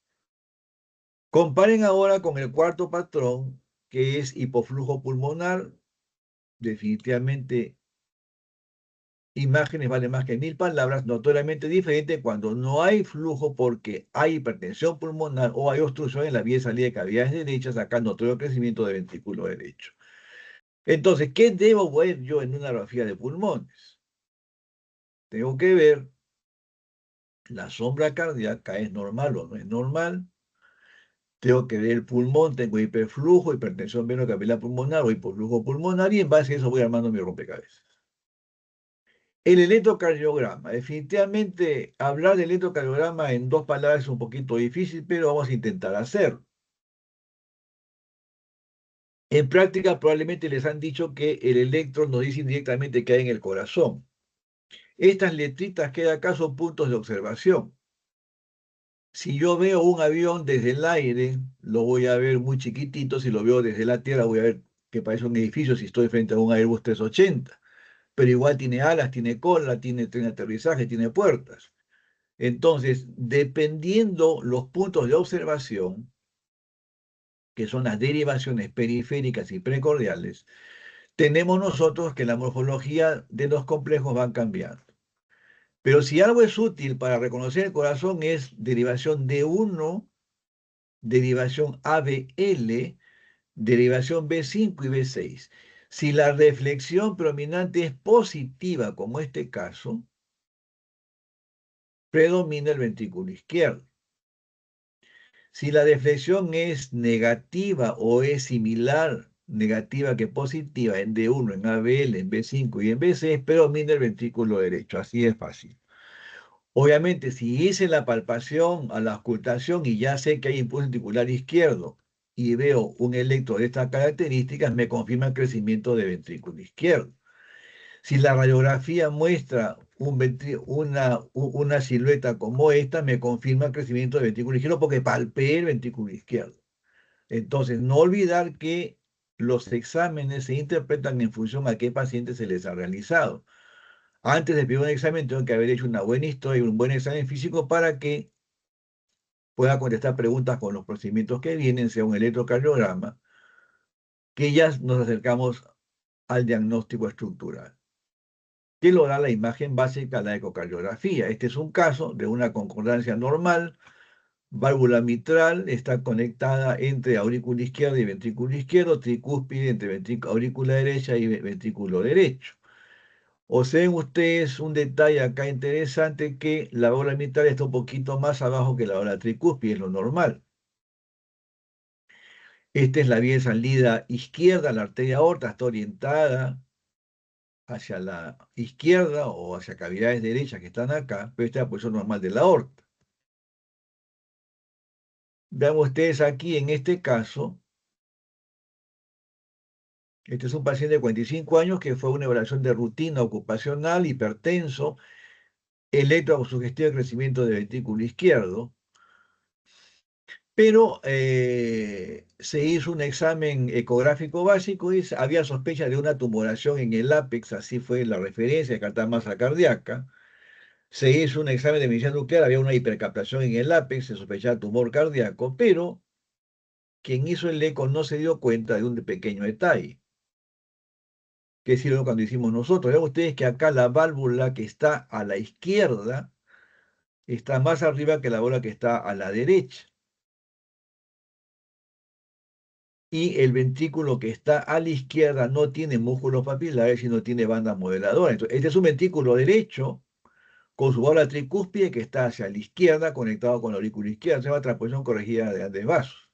S1: Comparen ahora con el cuarto patrón, que es hipoflujo pulmonar. Definitivamente, imágenes valen más que 1000 palabras, notoriamente diferente cuando no hay flujo porque hay hipertensión pulmonar o hay obstrucción en la vía de salida de cavidades derechas, acá notorio crecimiento de ventrículo derecho. Entonces, ¿qué debo ver yo en una radiografía de pulmones? Tengo que ver la sombra cardíaca, ¿es normal o no es normal? Tengo que ver el pulmón, tengo hiperflujo, hipertensión venocapilar pulmonar o hipoflujo pulmonar y en base a eso voy armando mi rompecabezas. El electrocardiograma. Definitivamente hablar del electrocardiograma en 2 palabras es un poquito difícil, pero vamos a intentar hacerlo. En práctica probablemente les han dicho que el electro nos dice indirectamente que hay en el corazón. Estas letritas que hay acá son puntos de observación. Si yo veo un avión desde el aire, lo voy a ver muy chiquitito. Si lo veo desde la tierra, voy a ver que parece un edificio si estoy frente a un Airbus 380. Pero igual tiene alas, tiene cola, tiene tren de aterrizaje, tiene puertas. Entonces, dependiendo los puntos de observación, que son las derivaciones periféricas y precordiales, tenemos nosotros que la morfología de los complejos va cambiando. Pero si algo es útil para reconocer el corazón es derivación D1, derivación ABL, derivación B5 y B6. Si la reflexión predominante es positiva, como este caso, predomina el ventrículo izquierdo. Si la deflexión es negativa o es similar, negativa que positiva, en D1, en ABL, en B5 y en B6, predomina el ventrículo derecho. Así es fácil. Obviamente, si hice la palpación a la ocultación y ya sé que hay impulso ventricular izquierdo y veo un electro de estas características, me confirma el crecimiento de ventrículo izquierdo. Si la radiografía muestra una silueta como esta, me confirma el crecimiento del ventrículo izquierdo porque palpé el ventrículo izquierdo. Entonces, no olvidar que los exámenes se interpretan en función a qué paciente se les ha realizado. Antes de pedir un examen, tengo que haber hecho una buena historia y un buen examen físico para que pueda contestar preguntas con los procedimientos que vienen, sea un electrocardiograma, que ya nos acercamos al diagnóstico estructural, que lo da la imagen básica de la ecocardiografía. Este es un caso de una concordancia normal. Válvula mitral está conectada entre aurícula izquierda y ventrículo izquierdo, tricúspide entre aurícula derecha y ventrículo derecho. Observen ustedes un detalle acá interesante, que la válvula mitral está un poquito más abajo que la válvula tricúspide, es lo normal. Esta es la vía de salida izquierda, la arteria aorta está orientada hacia la izquierda o hacia cavidades derechas que están acá, pero esta es la posición normal de la aorta. Vean ustedes aquí, en este caso, este es un paciente de 45 años que fue a una evaluación de rutina ocupacional, hipertenso, electrosugestivo de crecimiento del ventrículo izquierdo, pero se hizo un examen ecográfico básico y había sospecha de una tumoración en el ápex, así fue la referencia de carta masa cardíaca. Se hizo un examen de medicina nuclear, había una hipercaptación en el ápex, se sospechaba tumor cardíaco, pero quien hizo el eco no se dio cuenta de un pequeño detalle, que es lo cuando hicimos nosotros. Vean ustedes que acá la válvula que está a la izquierda está más arriba que la válvula que está a la derecha. Y el ventrículo que está a la izquierda no tiene músculos papilares, sino tiene banda modeladora. Entonces, este es un ventrículo derecho con su válvula tricúspide que está hacia la izquierda, conectado con la aurícula izquierda. Se llama transposición corregida de vasos.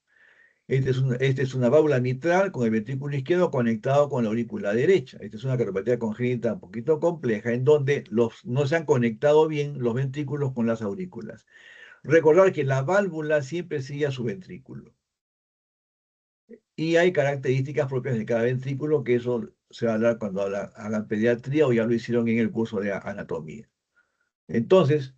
S1: Este es una válvula mitral con el ventrículo izquierdo conectado con la aurícula derecha. Esta es una cardiopatía congénita un poquito compleja, en donde no se han conectado bien los ventrículos con las aurículas. Recordar que la válvula siempre sigue a su ventrículo. Y hay características propias de cada ventrículo, que eso se va a hablar cuando hagan pediatría o ya lo hicieron en el curso de anatomía. Entonces,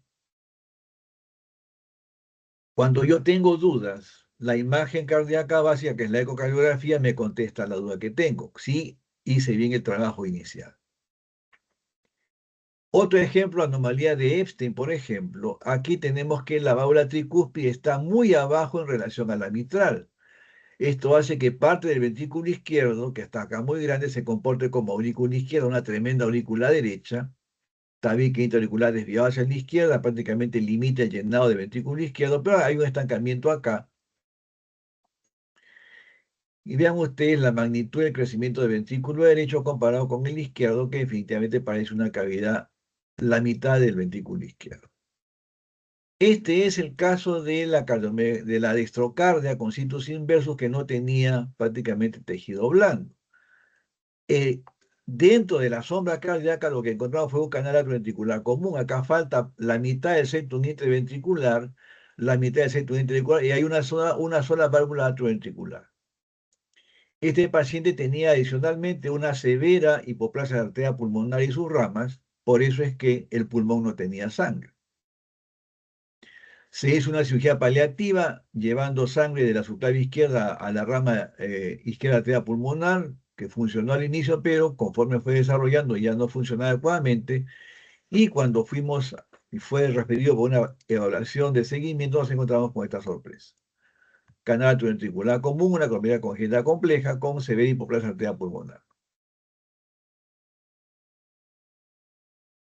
S1: cuando yo tengo dudas, la imagen cardíaca básica, que es la ecocardiografía, me contesta la duda que tengo. Sí, hice bien el trabajo inicial. Otro ejemplo, anomalía de Epstein, por ejemplo. Aquí tenemos que la válvula tricúspide está muy abajo en relación a la mitral. Esto hace que parte del ventrículo izquierdo, que está acá muy grande, se comporte como aurícula izquierda, una tremenda aurícula derecha. Está bien que intraauricular desviado hacia la izquierda, prácticamente limita el llenado del ventrículo izquierdo, pero hay un estancamiento acá. Y vean ustedes la magnitud del crecimiento del ventrículo derecho comparado con el izquierdo, que definitivamente parece una cavidad, la mitad del ventrículo izquierdo. Este es el caso de la dextrocardia con situs inversus, que no tenía prácticamente tejido blando. Eh, Dentro de la sombra cardíaca lo que encontramos fue un canal atrioventricular común. Acá falta la mitad del septum interventricular, la mitad del septum interventricular, y hay una sola válvula atrioventricular. Este paciente tenía adicionalmente una severa hipoplasia de la arteria pulmonar y sus ramas, por eso es que el pulmón no tenía sangre. Se hizo una cirugía paliativa llevando sangre de la subclavia izquierda a la rama izquierda de la arteria pulmonar, que funcionó al inicio, pero conforme fue desarrollando ya no funcionaba adecuadamente. Y cuando fuimos y fue referido por una evaluación de seguimiento, nos encontramos con esta sorpresa. Canal ventricular común, una coronilla congénita compleja con severa hipoplasia arterial pulmonar.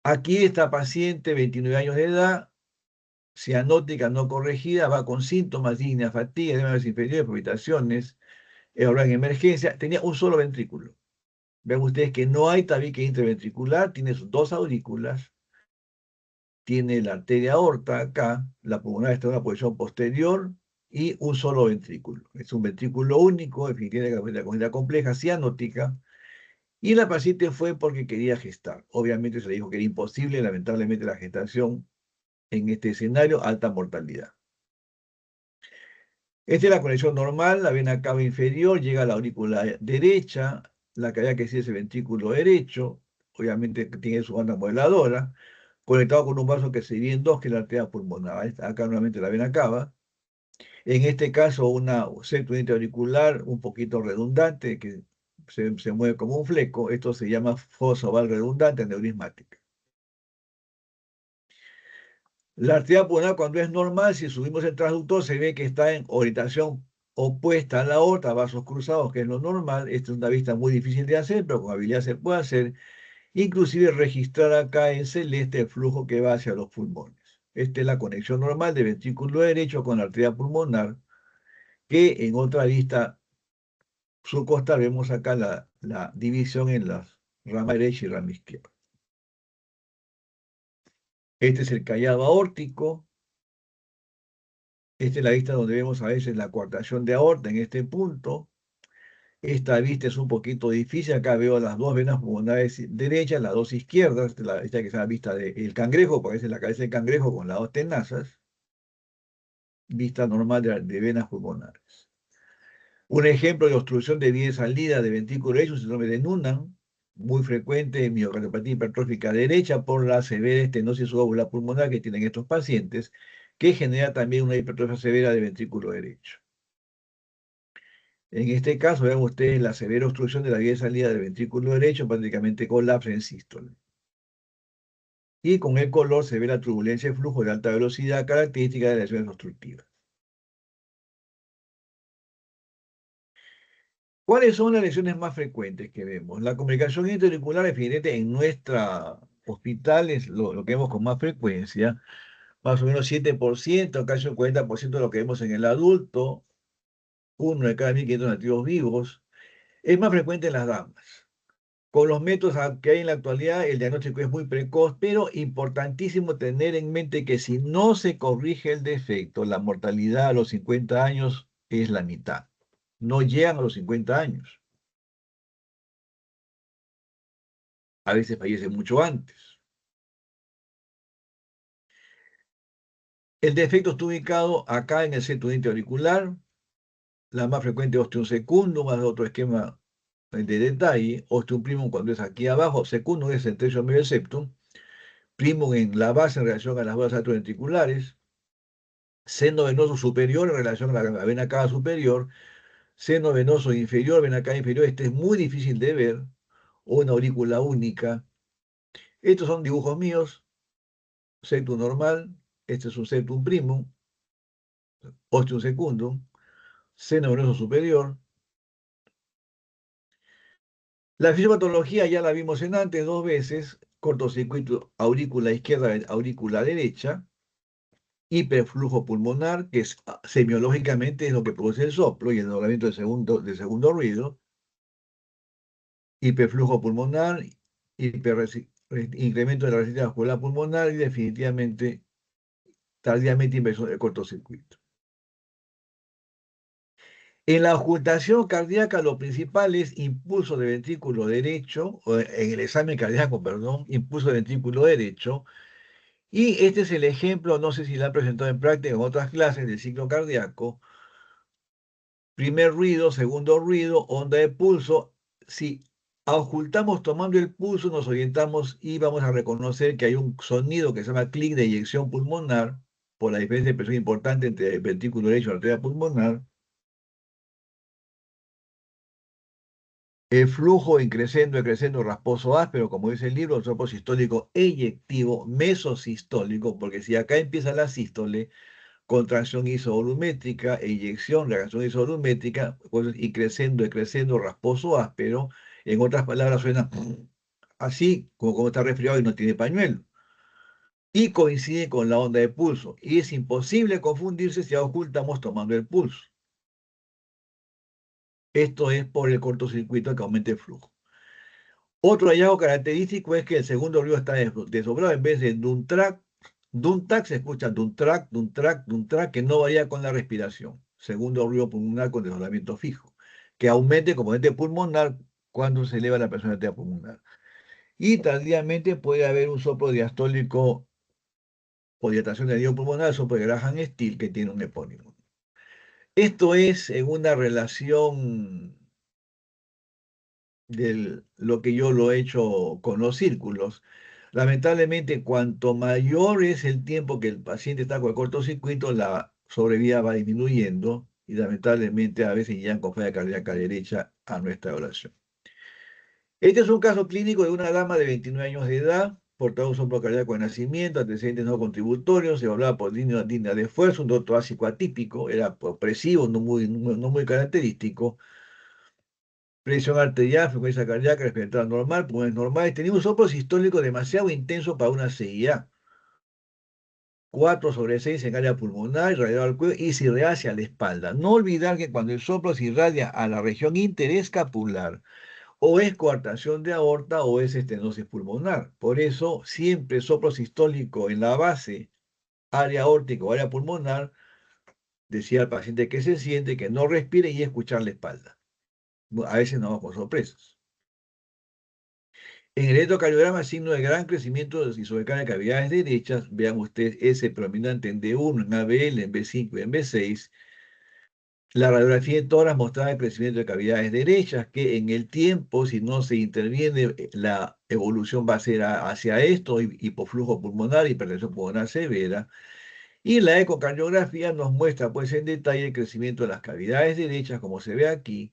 S1: Aquí esta paciente, 29 años de edad, cianótica no corregida, va con síntomas, digna, fatiga, edema inferiores, palpitaciones, evaluada en emergencia, tenía un solo ventrículo. Ven ustedes que no hay tabique interventricular, tiene sus dos aurículas, tiene la arteria aorta acá, la pulmonar está en una posición posterior y un solo ventrículo. Es un ventrículo único, definitivamente la congénita compleja, cianótica, y la paciente fue porque quería gestar. Obviamente se le dijo que era imposible, lamentablemente la gestación en este escenario, alta mortalidad. Esta es la conexión normal, la vena cava inferior llega a la aurícula derecha, la cavidad que sigue es el ventrículo derecho, obviamente tiene su banda modeladora, conectado con un vaso que se divide en dos, que es la arteria pulmonar. Acá nuevamente la vena cava. En este caso, una septo auricular un poquito redundante, que se mueve como un fleco. Esto se llama fosa oval redundante aneurismática. La arteria pulmonar, cuando es normal, si subimos el transductor, se ve que está en orientación opuesta a la aorta, vasos cruzados, que es lo normal. Esta es una vista muy difícil de hacer, pero con habilidad se puede hacer. Inclusive registrar acá en celeste el flujo que va hacia los pulmones. Esta es la conexión normal del ventrículo derecho con la arteria pulmonar, que en otra vista subcostal vemos acá la división en las rama derecha y rama izquierda. Este es el callado aórtico. Esta es la vista donde vemos a veces la coartación de aorta en este punto. Esta vista es un poquito difícil. Acá veo las dos venas pulmonares derechas, las dos izquierdas. Esta que se llama vista del cangrejo, parece la cabeza del cangrejo con las dos tenazas. Vista normal de venas pulmonares. Un ejemplo de obstrucción de vía de salida de ventrículo derecho, síndrome de Noonan, muy frecuente en miocardiopatía hipertrófica derecha por la severa estenosis subaraugular pulmonar que tienen estos pacientes, que genera también una hipertrofia severa de ventrículo derecho. En este caso, vean ustedes la severa obstrucción de la vía de salida del ventrículo derecho, prácticamente colapso en sístole. Y con el color se ve la turbulencia de flujo de alta velocidad característica de lesiones obstructivas. ¿Cuáles son las lesiones más frecuentes que vemos? La comunicación interauricular, definitivamente en nuestra hospital es lo que vemos con más frecuencia, más o menos 7%, casi un 40% de lo que vemos en el adulto, uno de cada 1.500 nativos vivos. Es más frecuente en las damas. Con los métodos que hay en la actualidad, el diagnóstico es muy precoz, pero importantísimo tener en mente que si no se corrige el defecto, la mortalidad a los 50 años es la mitad. No llegan a los 50 años. A veces fallecen mucho antes. El defecto está ubicado acá en el centro auricular, la más frecuente ostium secundum, más otro esquema de detalle, ostium primum cuando es aquí abajo, secundum es el tercio medio del septum, primum en la base en relación a las varas atrioventriculares, seno venoso superior en relación a la vena cava superior, seno venoso inferior, vena cava inferior, este es muy difícil de ver, o una aurícula única. Estos son dibujos míos, septum normal, este es un septum primum, ostium secundum, seno venoso superior. La fisiopatología ya la vimos en antes dos veces, cortocircuito aurícula izquierda, aurícula derecha, hiperflujo pulmonar, que es semiológicamente es lo que produce el soplo y el doblamiento de segundo ruido, hiperflujo pulmonar, incremento de la resistencia vascular pulmonar y definitivamente tardíamente inversión del cortocircuito. En la ocultación cardíaca, lo principal es impulso de ventrículo derecho, o en el examen cardíaco, perdón, impulso de ventrículo derecho. Y este es el ejemplo, no sé si lo han presentado en práctica en otras clases del ciclo cardíaco, Primer ruido, segundo ruido, onda de pulso. Si ocultamos tomando el pulso, nos orientamos y vamos a reconocer que hay un sonido que se llama clic de eyección pulmonar, por la diferencia de presión importante entre el ventrículo derecho y la arteria pulmonar. El flujo increciendo, rasposo áspero, como dice el libro, soplo sistólico eyectivo, mesosistólico, porque si acá empieza la sístole, contracción isovolumétrica, eyección, reacción isovolumétrica, pues, y creciendo, rasposo áspero, en otras palabras suena así, como está resfriado y no tiene pañuelo, y coincide con la onda de pulso, y es imposible confundirse si ocultamos tomando el pulso. Esto es por el cortocircuito que aumenta el flujo. Otro hallazgo característico es que el segundo ruido está desdoblado. En vez de dun-tac, se escucha dun-trac, que no varía con la respiración. Segundo ruido pulmonar con desdoblamiento fijo, que aumente el componente pulmonar cuando se eleva la presión arterial pulmonar. Y tardíamente puede haber un soplo diastólico o dilatación del anillo pulmonar, el soplo de Graham-Still, que tiene un epónimo. Esto es en una relación de lo que yo lo he hecho con los círculos. Lamentablemente, cuanto mayor es el tiempo que el paciente está con el cortocircuito, la sobrevida va disminuyendo y lamentablemente a veces llegan con falla cardíaca derecha a nuestra oración. Este es un caso clínico de una dama de 29 años de edad, portaba un soplo cardíaco de nacimiento, antecedentes no contributorios, se hablaba por disnea de esfuerzo, un dolor torácico atípico, era opresivo, no muy característico. Presión arterial, frecuencia cardíaca, respiratoria normal, pulmones normales. Tenía un soplo sistólico demasiado intenso para una CIA. 4/6 en área pulmonar, irradiado al cuello y se irradia hacia la espalda. No olvidar que cuando el soplo se irradia a la región interescapular, o es coartación de aorta o es estenosis pulmonar. Por eso, siempre soplo sistólico en la base, área aórtica o área pulmonar, decía al paciente que se siente, que no respire y escuchar la espalda. A veces nos vamos con sorpresas. En el electrocardiograma, signo de gran crecimiento y sobrecarga de cavidades derechas, vean ustedes ese predominante en D1, en ABL, en B5 y en B6. La radiografía de tórax mostraba el crecimiento de cavidades derechas, que en el tiempo, si no se interviene, la evolución va a ser hacia esto, hipoflujo pulmonar, hipertensión pulmonar severa. Y la ecocardiografía nos muestra pues en detalle el crecimiento de las cavidades derechas, como se ve aquí,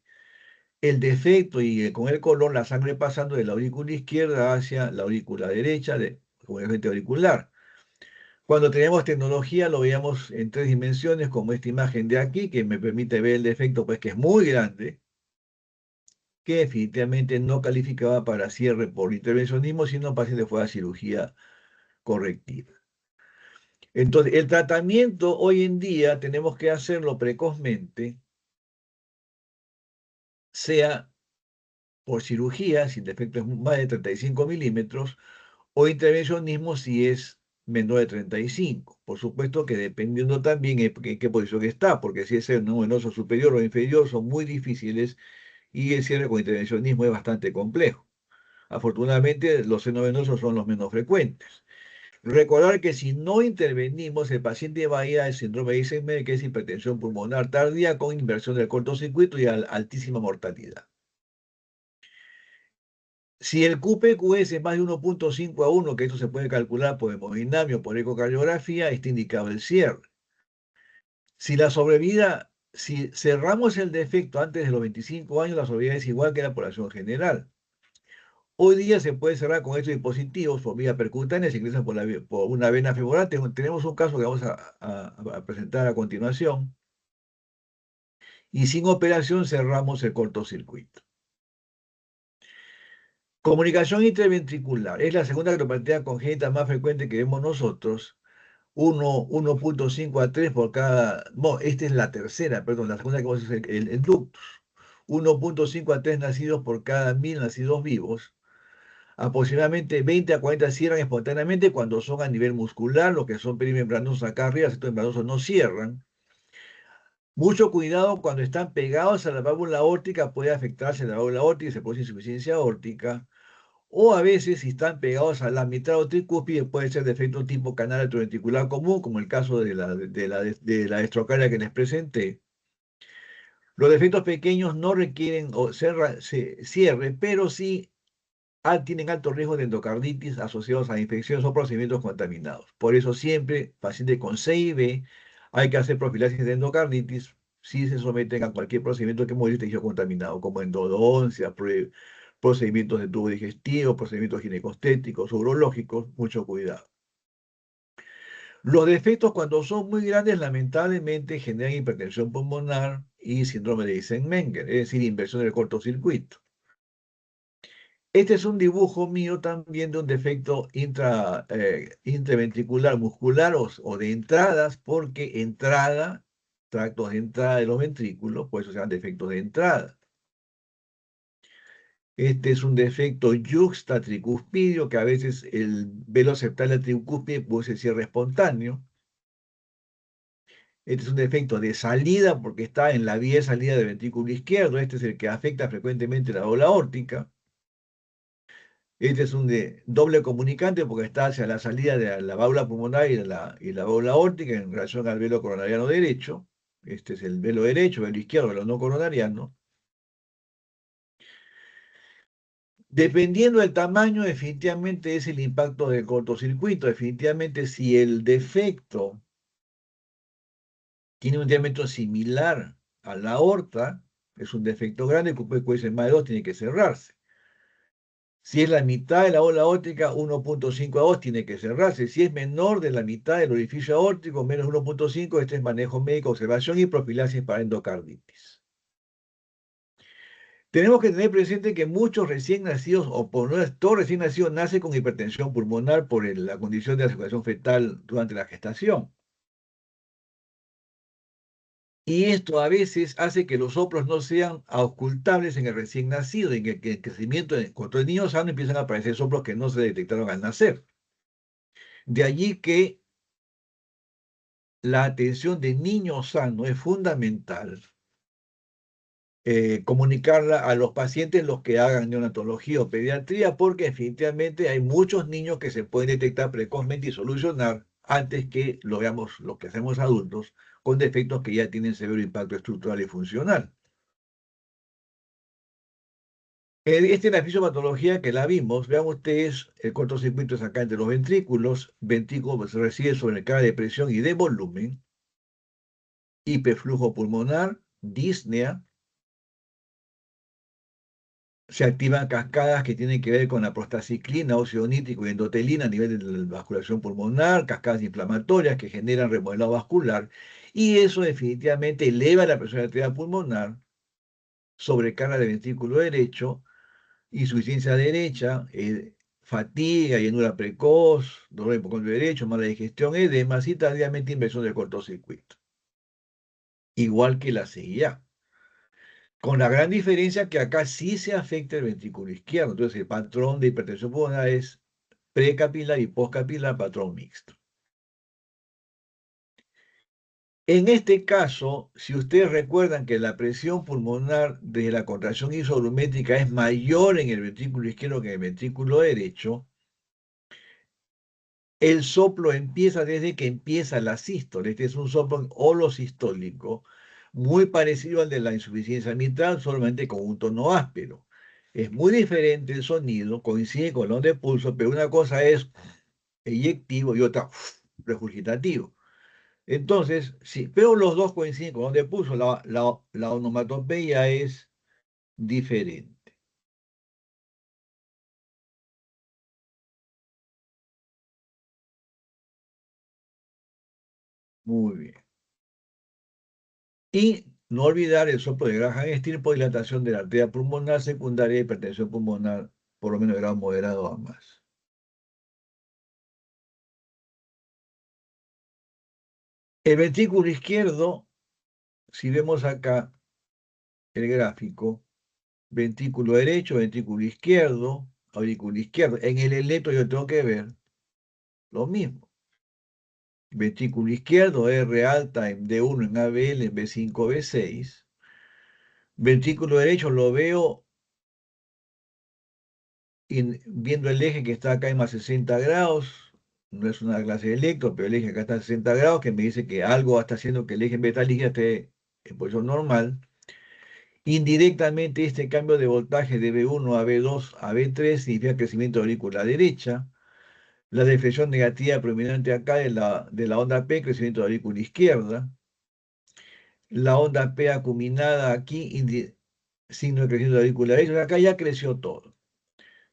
S1: el defecto y con el colon la sangre pasando de la aurícula izquierda hacia la aurícula derecha, como el efecto auricular. Cuando tenemos tecnología lo veíamos en 3 dimensiones, como esta imagen de aquí, que me permite ver el defecto, pues que es muy grande, que definitivamente no calificaba para cierre por intervencionismo, sino el paciente fue a cirugía correctiva. Entonces, el tratamiento hoy en día tenemos que hacerlo precozmente, sea por cirugía, si el defecto es más de 35 milímetros, o intervencionismo si es menor de 35. Por supuesto que dependiendo también en qué posición está, porque si es el no venoso superior o inferior son muy difíciles y el cierre con intervencionismo es bastante complejo. Afortunadamente los senos venosos son los menos frecuentes. Recordar que si no intervenimos, el paciente va a ir al síndrome de Eisenmenger, que es hipertensión pulmonar tardía con inversión del cortocircuito y altísima mortalidad. Si el QPQS es más de 1.5 a 1, que esto se puede calcular por hemodinamia o por ecocardiografía, está indicado el cierre. Si cerramos el defecto antes de los 25 años, la sobrevida es igual que la población general. Hoy día se puede cerrar con estos dispositivos por vía percutánea, se ingresan por una vena femoral. Tenemos un caso que vamos a presentar a continuación. Y sin operación cerramos el cortocircuito. Comunicación interventricular es la segunda cardiopatia congénita más frecuente que vemos nosotros. 1.5 a 3 por cada. No, esta es la tercera, perdón, la segunda que vamos a hacer, el ductus. 1.5 a 3 nacidos por cada 1000 nacidos vivos. Aproximadamente 20 a 40 cierran espontáneamente cuando son a nivel muscular, lo que son perimembranosos acá arriba, los membranosos no cierran. Mucho cuidado cuando están pegados a la válvula aórtica, puede afectarse la válvula aórtica y se produce insuficiencia aórtica. O a veces, si están pegados a la mitad o tricúspide, puede ser defecto tipo canal atrioventricular común, como el caso de la estrocardia que les presenté. Los defectos pequeños no requieren cierre, pero sí tienen alto riesgo de endocarditis asociados a infecciones o procedimientos contaminados. Por eso siempre, pacientes con C y B, hay que hacer profilaxis de endocarditis si se someten a cualquier procedimiento que muestre tejido contaminado, como endodoncia, procedimientos de tubo digestivo, procedimientos ginecostéticos, urológicos, mucho cuidado. Los defectos cuando son muy grandes lamentablemente generan hipertensión pulmonar y síndrome de Eisenmenger, es decir, inversión del cortocircuito. Este es un dibujo mío también de un defecto intraventricular muscular o de entradas, porque entrada, tractos de entrada de los ventrículos, por eso se llaman defectos de entrada. Este es un defecto yuxtatricuspidio, que a veces el velo septal de la tricúspide puede cierre espontáneo. Este es un defecto de salida porque está en la vía de salida del ventrículo izquierdo. Este es el que afecta frecuentemente la válvula aórtica. Este es un de doble comunicante porque está hacia la salida de la válvula pulmonar y la válvula aórtica en relación al velo coronariano derecho. Este es el velo derecho, velo izquierdo, velo no coronariano. Dependiendo del tamaño, definitivamente es el impacto del cortocircuito. Definitivamente, si el defecto tiene un diámetro similar a la aorta, es un defecto grande, que puede ser más de 2, tiene que cerrarse. Si es la mitad de la ola aórtica, 1.5 a 2 tiene que cerrarse. Si es menor de la mitad del orificio aórtico, menos 1.5, este es manejo médico, observación y profilaxis para endocarditis. Tenemos que tener presente que muchos recién nacidos, o por no todo recién nacido, nace con hipertensión pulmonar por la condición de la circulación fetal durante la gestación. Y esto a veces hace que los soplos no sean auscultables en el recién nacido, en el crecimiento, cuando el niño sano empiezan a aparecer soplos que no se detectaron al nacer. De allí que la atención de niño sano es fundamental, comunicarla a los pacientes los que hagan neonatología o pediatría, porque definitivamente hay muchos niños que se pueden detectar precozmente y solucionar antes que lo veamos lo que hacemos adultos, con defectos que ya tienen severo impacto estructural y funcional. Esta es la fisiopatología que la vimos. Vean ustedes, el cortocircuito es acá entre los ventrículos. Ventrículo se recibe sobre el cara de presión y de volumen. Hiperflujo pulmonar, disnea. Se activan cascadas que tienen que ver con la prostaciclina, óxido nítrico y endotelina a nivel de la vasculación pulmonar, cascadas inflamatorias que generan remodelado vascular. Y eso definitivamente eleva la presión arterial pulmonar, sobrecarga del ventrículo derecho, insuficiencia derecha, fatiga, llenura precoz, dolor hipocondrio derecho, mala digestión, edemas y tardíamente inversión del cortocircuito. Igual que la CIA. Con la gran diferencia que acá sí se afecta el ventrículo izquierdo. Entonces el patrón de hipertensión pulmonar es precapilar y postcapilar, patrón mixto. En este caso, si ustedes recuerdan que la presión pulmonar desde la contracción isovolumétrica es mayor en el ventrículo izquierdo que en el ventrículo derecho, el soplo empieza desde que empieza la sístole. Este es un soplo holosistólico, muy parecido al de la insuficiencia mitral, solamente con un tono áspero. Es muy diferente el sonido, coincide con el de pulso, pero una cosa es eyectivo y otra regurgitativo. Entonces, sí, pero los dos coinciden con el de pulso, la onomatopeya es diferente. Muy bien. Y no olvidar el soplo de Graham-Steel por dilatación de la arteria pulmonar secundaria y hipertensión pulmonar, por lo menos de grado moderado a más. El ventrículo izquierdo, si vemos acá el gráfico, ventrículo derecho, ventrículo izquierdo, aurículo izquierdo. En el electro yo tengo que ver lo mismo. Ventrículo izquierdo, R alta en D1 en ABL, en B5, B6. Ventrículo derecho lo veo viendo el eje que está acá en más 60 grados, no es una clase de electro, pero el eje acá está en 60 grados, que me dice que algo está haciendo que el eje beta lígida esté en posición normal. Indirectamente, este cambio de voltaje de B1 a B2 a B3 significa crecimiento de aurícula derecha. La deflexión negativa predominante acá de la onda P, crecimiento de aurícula izquierda. La onda P acuminada aquí, signo de crecimiento de aurícula derecha. Acá ya creció todo.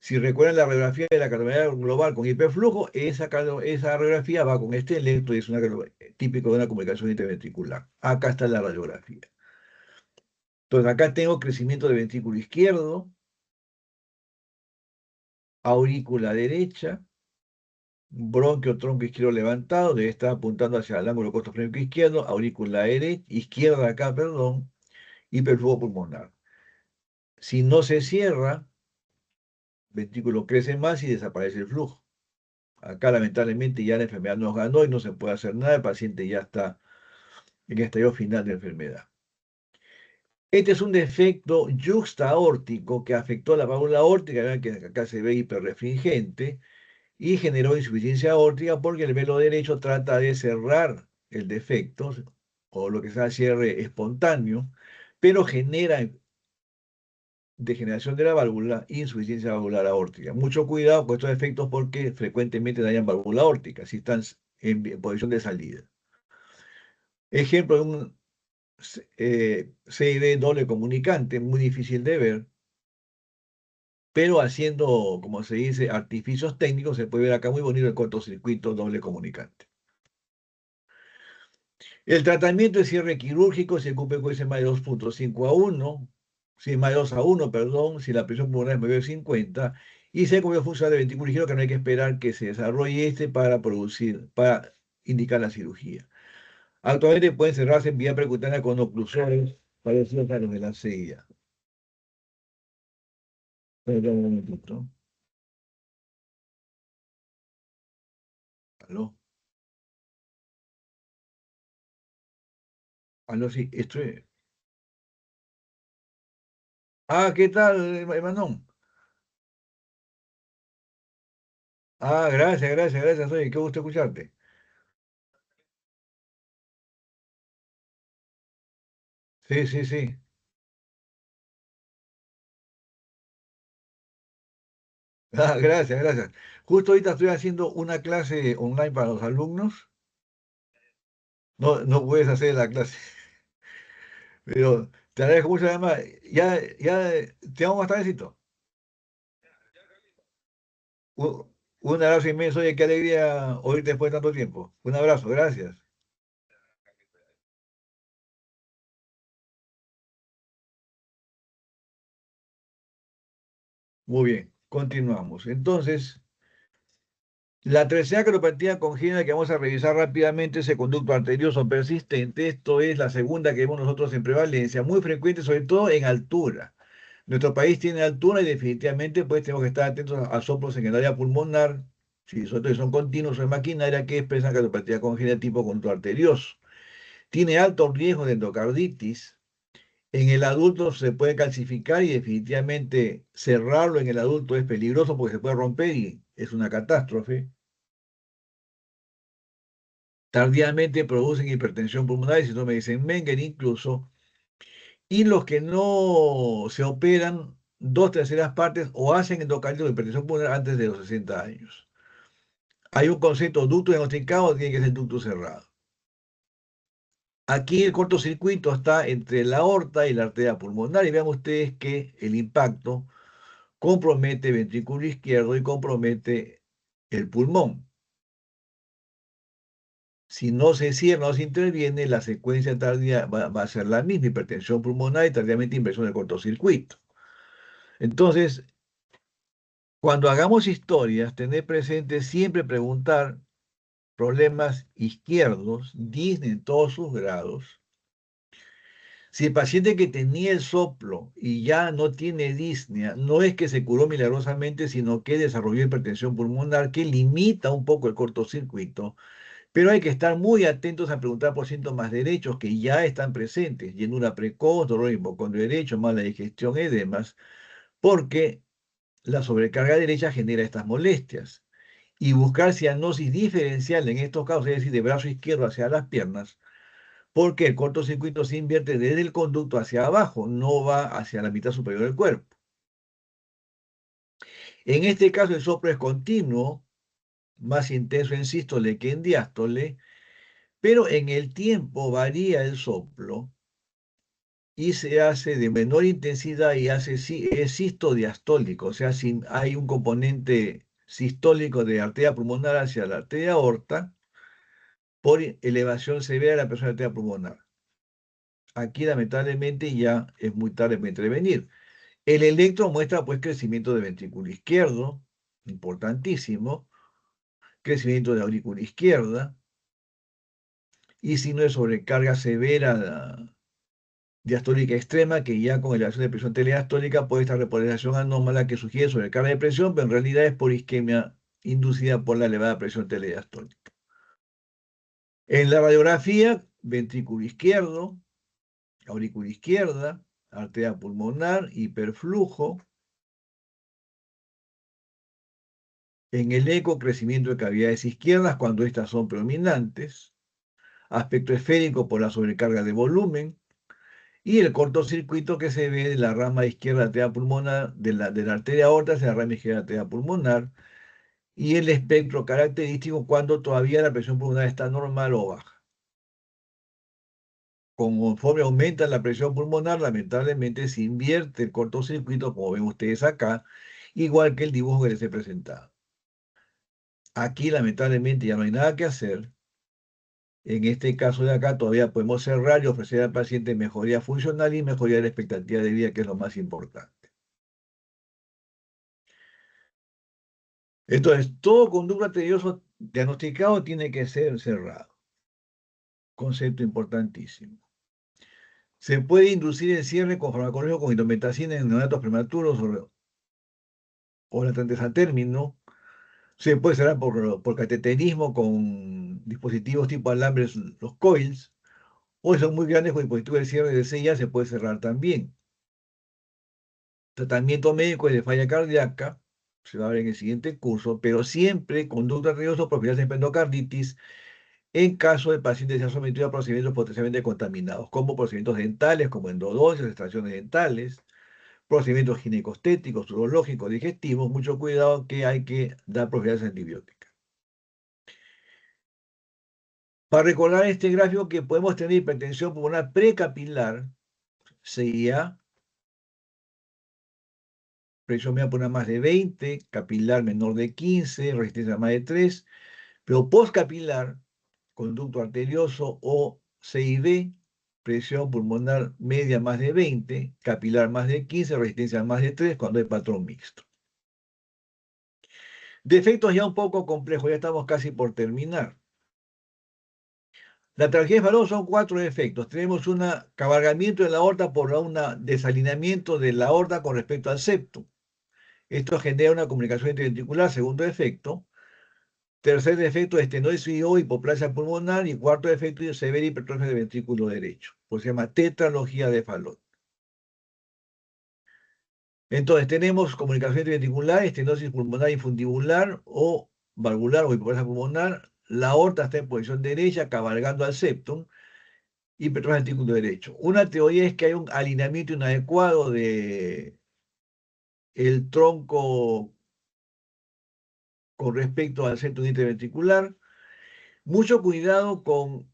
S1: Si recuerdan la radiografía de la cardiología global con hiperflujo, esa radiografía va con este electro y es típico de una comunicación interventricular. Acá está la radiografía. Entonces acá tengo crecimiento de ventrículo izquierdo, aurícula derecha, bronquio tronco izquierdo levantado, debe estar apuntando hacia el ángulo costofrénico izquierdo, aurícula izquierda acá, perdón, hiperflujo pulmonar. Si no se cierra, ventrículo crece más y desaparece el flujo. Acá lamentablemente ya la enfermedad nos ganó y no se puede hacer nada, el paciente ya está en estadio final de enfermedad. Este es un defecto yuxtaórtico que afectó a la válvula aórtica, vean que acá se ve hiperrefringente, y generó insuficiencia aórtica porque el velo derecho trata de cerrar el defecto, o lo que sea cierre espontáneo, pero genera degeneración de la válvula, insuficiencia valvular aórtica. Mucho cuidado con estos defectos porque frecuentemente dañan válvula aórtica si están en posición de salida. Ejemplo de un CID doble comunicante, muy difícil de ver, pero haciendo, como se dice, artificios técnicos, se puede ver acá muy bonito el cortocircuito doble comunicante. El tratamiento de cierre quirúrgico se ocupa con ese más de 2,5 a 1, si más de 2 a 1, perdón, si la presión pulmonar es mayor de 50, y se como funcional de ventrículo ligero que no hay que esperar que se desarrolle para indicar la cirugía. Actualmente pueden cerrarse en vía percutánea con oclusores parecidos a los de la CIA. Perdón un momentito. Aló, aló, sí, estoy. Ah, ¿qué tal, hermano? Ah, gracias, gracias, gracias. Oye, qué gusto escucharte. Sí, sí, sí. Ah, gracias, gracias. Justo ahorita estoy haciendo una clase online para los alumnos. No, no puedes hacer la clase, pero te agradezco mucho además. Ya, te amo más tardecito. Un, un abrazo inmenso. Oye, qué alegría oírte después de tanto tiempo. Un abrazo, gracias. Muy bien, continuamos. Entonces, la tercera cardiopatia congénita que vamos a revisar rápidamente es el conducto arterioso persistente. Esto es la segunda que vemos nosotros en prevalencia, muy frecuente, sobre todo en altura. Nuestro país tiene altura y definitivamente pues tenemos que estar atentos a soplos en el área pulmonar, si son continuos o en maquinaria que expresan cardiopatía congénita tipo conducto arterioso. Tiene alto riesgo de endocarditis. En el adulto se puede calcificar y definitivamente cerrarlo en el adulto es peligroso porque se puede romper y es una catástrofe. Tardíamente producen hipertensión pulmonar y si no me dicen Menger incluso. Y los que no se operan, 2/3 partes o hacen endocarditis o hipertensión pulmonar antes de los 60 años. Hay un concepto ducto diagnosticado, tiene que ser ducto cerrado. Aquí el cortocircuito está entre la aorta y la arteria pulmonar y vean ustedes que el impacto compromete el ventrículo izquierdo y compromete el pulmón. Si no se cierra, no se interviene, la secuencia tardía va a ser la misma, hipertensión pulmonar y tardíamente inversión del cortocircuito. Entonces, cuando hagamos historias, tener presente siempre preguntar problemas izquierdos, Disney en todos sus grados. Si el paciente que tenía el soplo y ya no tiene disnea, no es que se curó milagrosamente, sino que desarrolló hipertensión pulmonar que limita un poco el cortocircuito, pero hay que estar muy atentos a preguntar por síntomas derechos que ya están presentes, llenura precoz, dolor hipocondrio derecho, mala digestión, edemas, porque la sobrecarga derecha genera estas molestias. Y buscar cianosis diferencial en estos casos, es decir, de brazo izquierdo hacia las piernas, porque el cortocircuito se invierte desde el conducto hacia abajo, no va hacia la mitad superior del cuerpo. En este caso el soplo es continuo, más intenso en sístole que en diástole, pero en el tiempo varía el soplo y se hace de menor intensidad y es sistodiastólico, o sea, hay un componente sistólico de arteria pulmonar hacia la arteria aorta por elevación severa de la presión arterial pulmonar. Aquí lamentablemente ya es muy tarde para intervenir. El electro muestra pues crecimiento de ventrículo izquierdo, importantísimo, crecimiento de aurícula izquierda, y signo de sobrecarga severa diastólica extrema, que ya con elevación de presión telediastólica puede estar repolarización anómala que sugiere sobrecarga de presión, pero en realidad es por isquemia inducida por la elevada presión telediastólica. En la radiografía, ventrículo izquierdo, aurícula izquierda, arteria pulmonar, hiperflujo. En el eco, crecimiento de cavidades izquierdas cuando estas son predominantes, aspecto esférico por la sobrecarga de volumen, y el cortocircuito que se ve de la rama izquierda de la arteria pulmonar, de la arteria aorta hacia la rama izquierda de la arteria pulmonar, y el espectro característico cuando todavía la presión pulmonar está normal o baja. Conforme aumenta la presión pulmonar, lamentablemente se invierte el cortocircuito, como ven ustedes acá, igual que el dibujo que les he presentado. Aquí, lamentablemente, ya no hay nada que hacer. En este caso de acá, todavía podemos cerrar y ofrecer al paciente mejoría funcional y mejoría de la expectativa de vida, que es lo más importante. Entonces, todo conducto arterioso diagnosticado tiene que ser cerrado. Concepto importantísimo. Se puede inducir el cierre con farmacología con indometacina en neonatos prematuros o lactantes a término. Se puede cerrar por cateterismo con dispositivos tipo alambres, los coils, o si son muy grandes con dispositivos de cierre de sella, se puede cerrar también. Tratamiento médico de falla cardíaca, se va a ver en el siguiente curso, pero siempre conducta arterioso, profilaxis de endocarditis, en caso de pacientes que se han sometido a procedimientos potencialmente contaminados, como procedimientos dentales, como endodoncias, extracciones dentales, procedimientos ginecostéticos, urológicos, digestivos. Mucho cuidado que hay que dar profilaxis antibiótica. Para recordar este gráfico que podemos tener hipertensión pulmonar precapilar, CIA, presión media pulmonar más de 20, capilar menor de 15, resistencia más de 3, pero postcapilar, conducto arterioso o CID, presión pulmonar media más de 20, capilar más de 15, resistencia más de 3 cuando hay patrón mixto. Defectos ya un poco complejos, ya estamos casi por terminar. La tragedia de Fallot son 4 defectos. Tenemos un cabalgamiento de la aorta por un desalineamiento de la aorta con respecto al septo. Esto genera una comunicación interventricular, segundo defecto. Tercer defecto, estenosis o hipoplasia pulmonar. Y cuarto defecto, severa hipertrofia del ventrículo derecho. Pues se llama tetralogía de Fallot. Entonces, tenemos comunicación interventricular, estenosis pulmonar infundibular o valvular o hipoplasia pulmonar. La aorta está en posición derecha, cabalgando al septum. Hipertrofia del ventrículo derecho. Una teoría es que hay un alineamiento inadecuado de el tronco con respecto al centro interventricular. Mucho cuidado con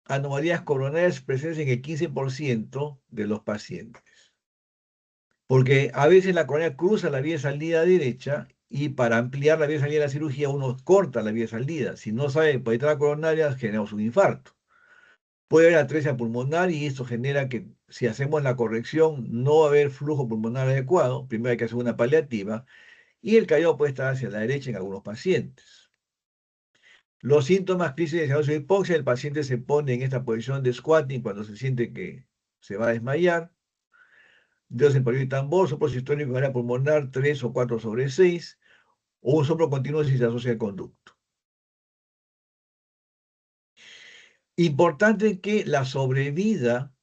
S1: anomalías coronarias presentes en el 15% de los pacientes. Porque a veces la coronaria cruza la vía de salida derecha y para ampliar la vía de salida de la cirugía uno corta la vía de salida. Si no sabe por la coronaria, generamos un infarto. Puede haber atresia pulmonar y esto genera que si hacemos la corrección no va a haber flujo pulmonar adecuado. Primero hay que hacer una paliativa y el callado puede estar hacia la derecha en algunos pacientes. Los síntomas crisis de cianosis de hipoxia, el paciente se pone en esta posición de squatting cuando se siente que se va a desmayar. Dedos en palillo y tambor, soplo sistólico en área pulmonar 3 o 4/6, o un soplo continuo si se asocia al conducto. Importante que la sobrevida,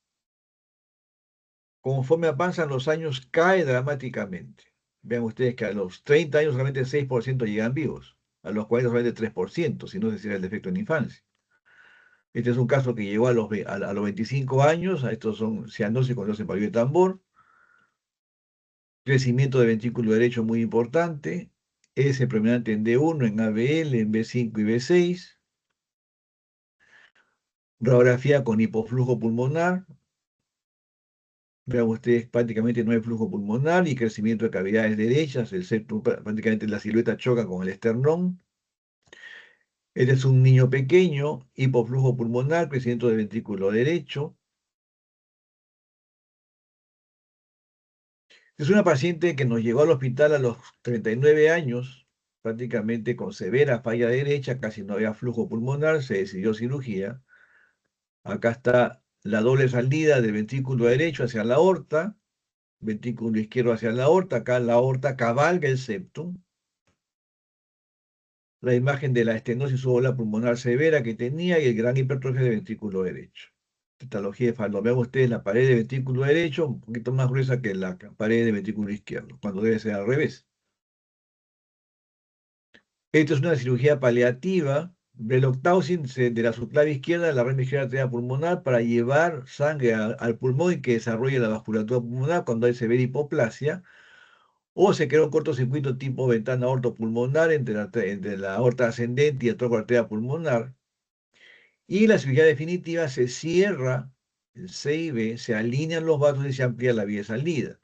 S1: conforme avanzan los años, cae dramáticamente. Vean ustedes que a los 30 años solamente 6% llegan vivos, a los 40 solamente 3%, si no se hiciera el defecto en infancia. Este es un caso que llegó a los 25 años, a estos son cianosis con los de tambor, crecimiento de ventrículo derecho muy importante, S predominante en D1, en ABL, en B5 y B6, radiografía con hipoflujo pulmonar, vean ustedes, prácticamente no hay flujo pulmonar y crecimiento de cavidades derechas, el septum, prácticamente la silueta choca con el esternón. Este es un niño pequeño, hipoflujo pulmonar, crecimiento de ventrículo derecho. Es una paciente que nos llegó al hospital a los 39 años, prácticamente con severa falla derecha, casi no había flujo pulmonar, se decidió cirugía. Acá está la doble salida del ventrículo derecho hacia la aorta, ventrículo izquierdo hacia la aorta, acá la aorta cabalga el septum. La imagen de la estenosis subolar pulmonar severa que tenía y el gran hipertrofia del ventrículo derecho. Citología de Faldo. Vean ustedes la pared del ventrículo derecho un poquito más gruesa que la pared del ventrículo izquierdo, cuando debe ser al revés. Esto es una cirugía paliativa. Reloctausin de la subclave izquierda de la rama izquierda arterial pulmonar para llevar sangre al pulmón y que desarrolle la vasculatura pulmonar cuando hay severa hipoplasia. O se crea un cortocircuito tipo ventana aortopulmonar entre la aorta ascendente y el tronco arterial pulmonar. Y la cirugía definitiva se cierra el C y B, se alinean los vasos y se amplía la vía de salida.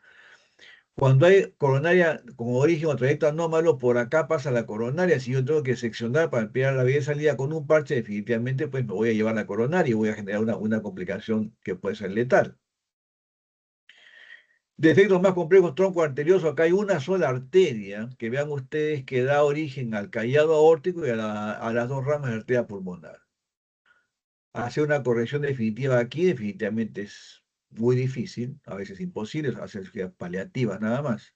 S1: Cuando hay coronaria con origen o trayecto anómalo, por acá pasa la coronaria. Si yo tengo que seccionar para ampliar la vía de salida con un parche, definitivamente pues me voy a llevar la coronaria y voy a generar una complicación que puede ser letal. Defectos más complejos, tronco arterioso. Acá hay una sola arteria que vean ustedes que da origen al callado aórtico y a las dos ramas de arteria pulmonar. Hacer una corrección definitiva aquí definitivamente es muy difícil, a veces imposible, hacer cirugías paliativas nada más.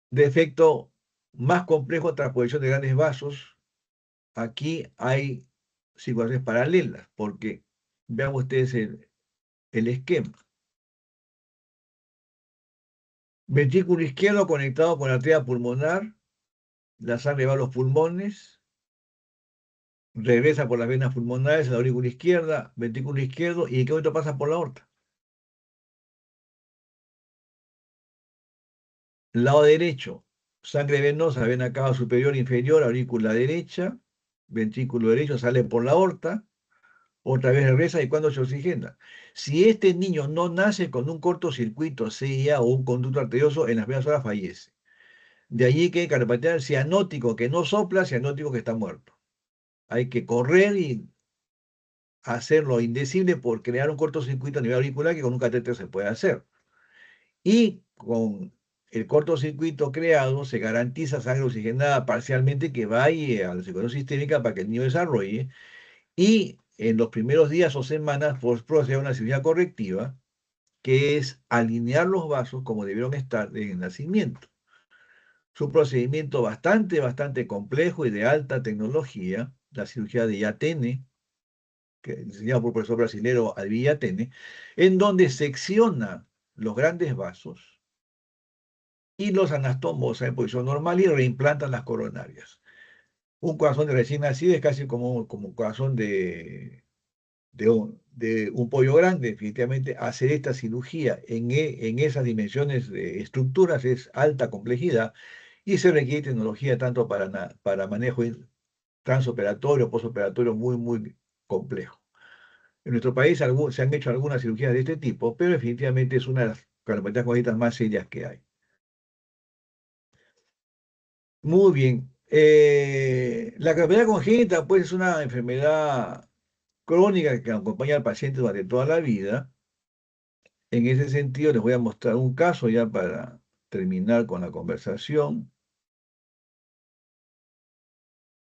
S1: Defecto más complejo, transposición de grandes vasos. Aquí hay circulaciones paralelas, porque vean ustedes el esquema. Ventrículo izquierdo conectado con la arteria pulmonar, la sangre va a los pulmones, regresa por las venas pulmonares a la aurícula izquierda, ventrículo izquierdo, y ¿en qué momento pasa por la aorta? Lado derecho, sangre venosa, vena cava superior, inferior, aurícula derecha, ventrículo derecho sale por la aorta, otra vez regresa y cuando se oxigena. Si este niño no nace con un cortocircuito CIA o un conducto arterioso, en las primeras horas fallece. De allí que cardiopatía cianótico que no sopla, cianótico que está muerto. Hay que correr y hacer lo indecible por crear un cortocircuito a nivel auricular que con un catéter se puede hacer. Y con el cortocircuito creado se garantiza sangre oxigenada parcialmente que vaya a la circulación sistémica para que el niño desarrolle. Y en los primeros días o semanas procede a una cirugía correctiva, que es alinear los vasos como debieron estar en el nacimiento. Es un procedimiento bastante complejo y de alta tecnología, la cirugía de Yatene, que diseñado por el profesor brasileño Alvi Yatene, en donde secciona los grandes vasos y los anastomos en posición normal y reimplantan las coronarias. Un corazón de recién nacido es casi como un corazón de un pollo grande. Definitivamente hacer esta cirugía en esas dimensiones de estructuras es alta complejidad y se requiere tecnología tanto para manejo transoperatorio, postoperatorio muy complejo. En nuestro país se han hecho algunas cirugías de este tipo, pero definitivamente es una de las cardiopatías congénitas más serias que hay. Muy bien. La cardiopatía congénita, pues, es una enfermedad crónica que acompaña al paciente durante toda la vida. En ese sentido, les voy a mostrar un caso ya para terminar con la conversación.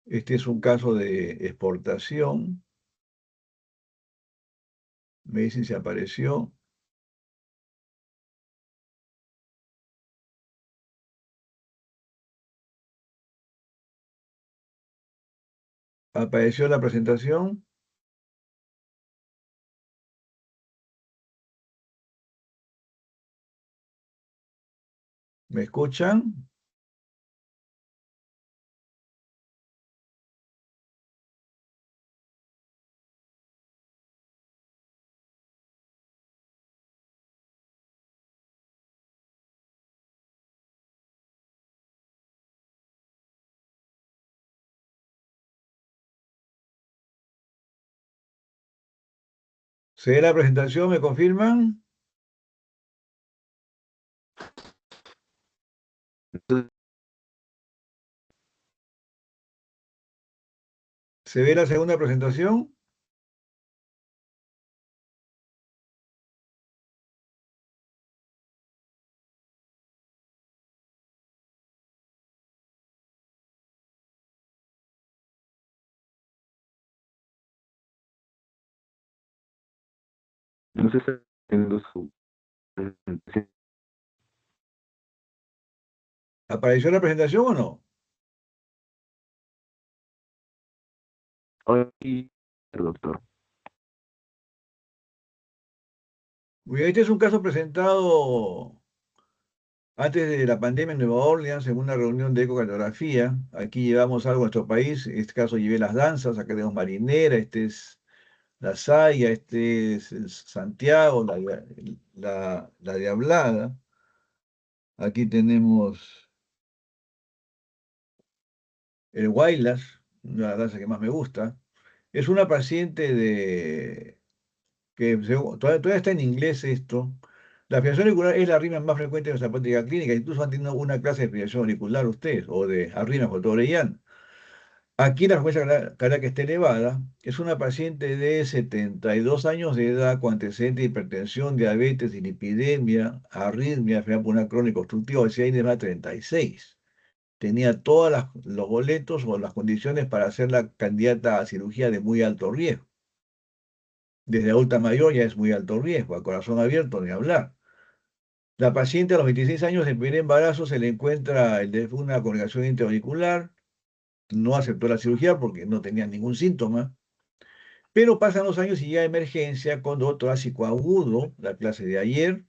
S1: Este es un caso de exportación. Me dicen si apareció. ¿Apareció la presentación? ¿Me escuchan? ¿Se ve la presentación? ¿Me confirman? ¿Se ve la segunda presentación?
S2: No se está viendo su presentación.
S1: ¿Apareció la presentación o no?
S2: Hoy, doctor.
S1: Muy bien, este es un caso presentado antes de la pandemia en Nueva Orleans, en una reunión de ecocardiografía. Aquí llevamos algo a nuestro país. En este caso llevé las danzas. Acá tenemos Marinera, este es la Saya, este es el Santiago, la Diablada. Aquí tenemos el Huaylas, una de las danzas que más me gusta. Es una paciente todavía está en inglés esto. La fibrilación auricular es la arritmia más frecuente en nuestra práctica clínica. Incluso han tenido una clase de fibrilación auricular ustedes, o de arritmia orellana. Aquí la frecuencia cardíaca está elevada. Es una paciente de 72 años de edad con antecedente de hipertensión, diabetes, dislipidemia, arritmia, enfermedad pulmonar crónica obstructiva, obesidad y demás 36. Tenía todos los boletos o las condiciones para ser la candidata a cirugía de muy alto riesgo. Desde adulta mayor ya es muy alto riesgo, a corazón abierto ni hablar. La paciente a los 26 años de primer embarazo se le encuentra una congregación intraauricular, no aceptó la cirugía porque no tenía ningún síntoma, pero pasan los años y ya emergencia con dolor torácico agudo, la clase de ayer,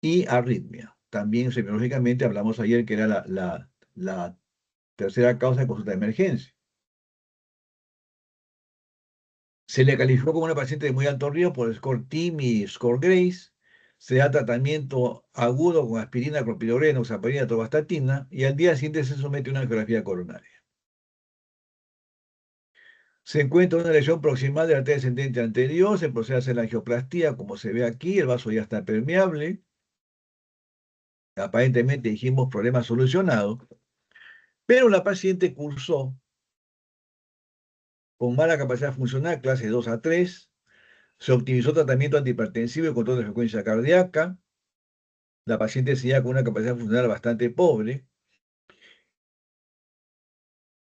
S1: y arritmia. También semiológicamente hablamos ayer que era la tercera causa de consulta de emergencia. Se le calificó como una paciente de muy alto riesgo por el score TIM y score Grace. Se da tratamiento agudo con aspirina, clopidogrel, oxaparina, atorvastatina y al día siguiente se somete a una angiografía coronaria. Se encuentra una lesión proximal de la arteria descendente anterior, se procede a hacer la angioplastía, como se ve aquí, el vaso ya está permeable. Aparentemente dijimos problema solucionado, pero la paciente cursó con mala capacidad funcional, clase 2 a 3. Se optimizó tratamiento antihipertensivo y control de frecuencia cardíaca. La paciente seguía con una capacidad funcional bastante pobre.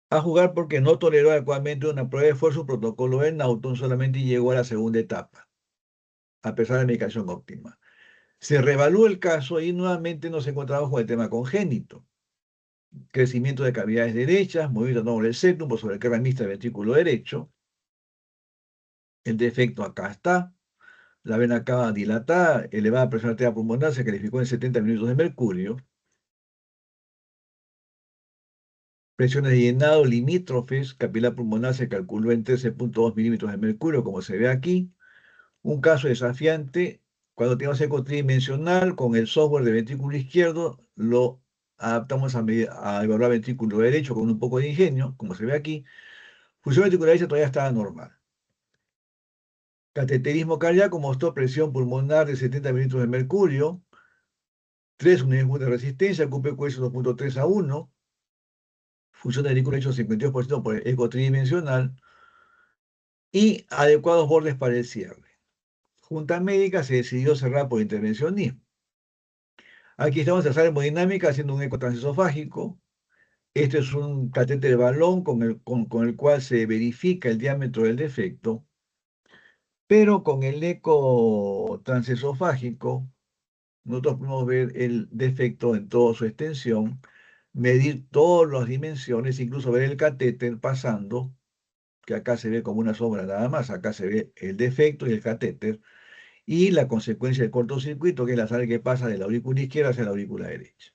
S1: A jugar porque no toleró adecuadamente una prueba de esfuerzo, un protocolo de Naughton, solamente llegó a la segunda etapa, a pesar de la medicación óptima. Se reevaluó el caso y nuevamente nos encontramos con el tema congénito. Crecimiento de cavidades derechas, movimiento anormal del septum por sobre el mixta del ventrículo derecho. El defecto acá está. La vena cava dilatada, elevada presión arterial pulmonar, se calificó en 70 minutos de mercurio. Presiones de llenado limítrofes, capilar pulmonar se calculó en 13,2 milímetros de mercurio, como se ve aquí. Un caso desafiante, cuando tenemos eco tridimensional, con el software de ventrículo izquierdo, lo adaptamos a evaluar ventrículo derecho con un poco de ingenio, como se ve aquí. Función ventricular derecha todavía estaba normal. Cateterismo cardíaco mostró presión pulmonar de 70 milímetros de mercurio, 3 unidades de resistencia, QPQS 2,3 a 1, función de ventrículo derecho 52% por el eco tridimensional y adecuados bordes para el cierre. Junta médica se decidió cerrar por intervencionismo. Aquí estamos en sala hemodinámica haciendo un eco transesofágico. Este es un catéter de balón con el cual se verifica el diámetro del defecto, pero con el eco transesofágico nosotros podemos ver el defecto en toda su extensión, medir todas las dimensiones, incluso ver el catéter pasando, que acá se ve como una sombra nada más, acá se ve el defecto y el catéter, y la consecuencia del cortocircuito, que es la sangre que pasa de la aurícula izquierda hacia la aurícula derecha.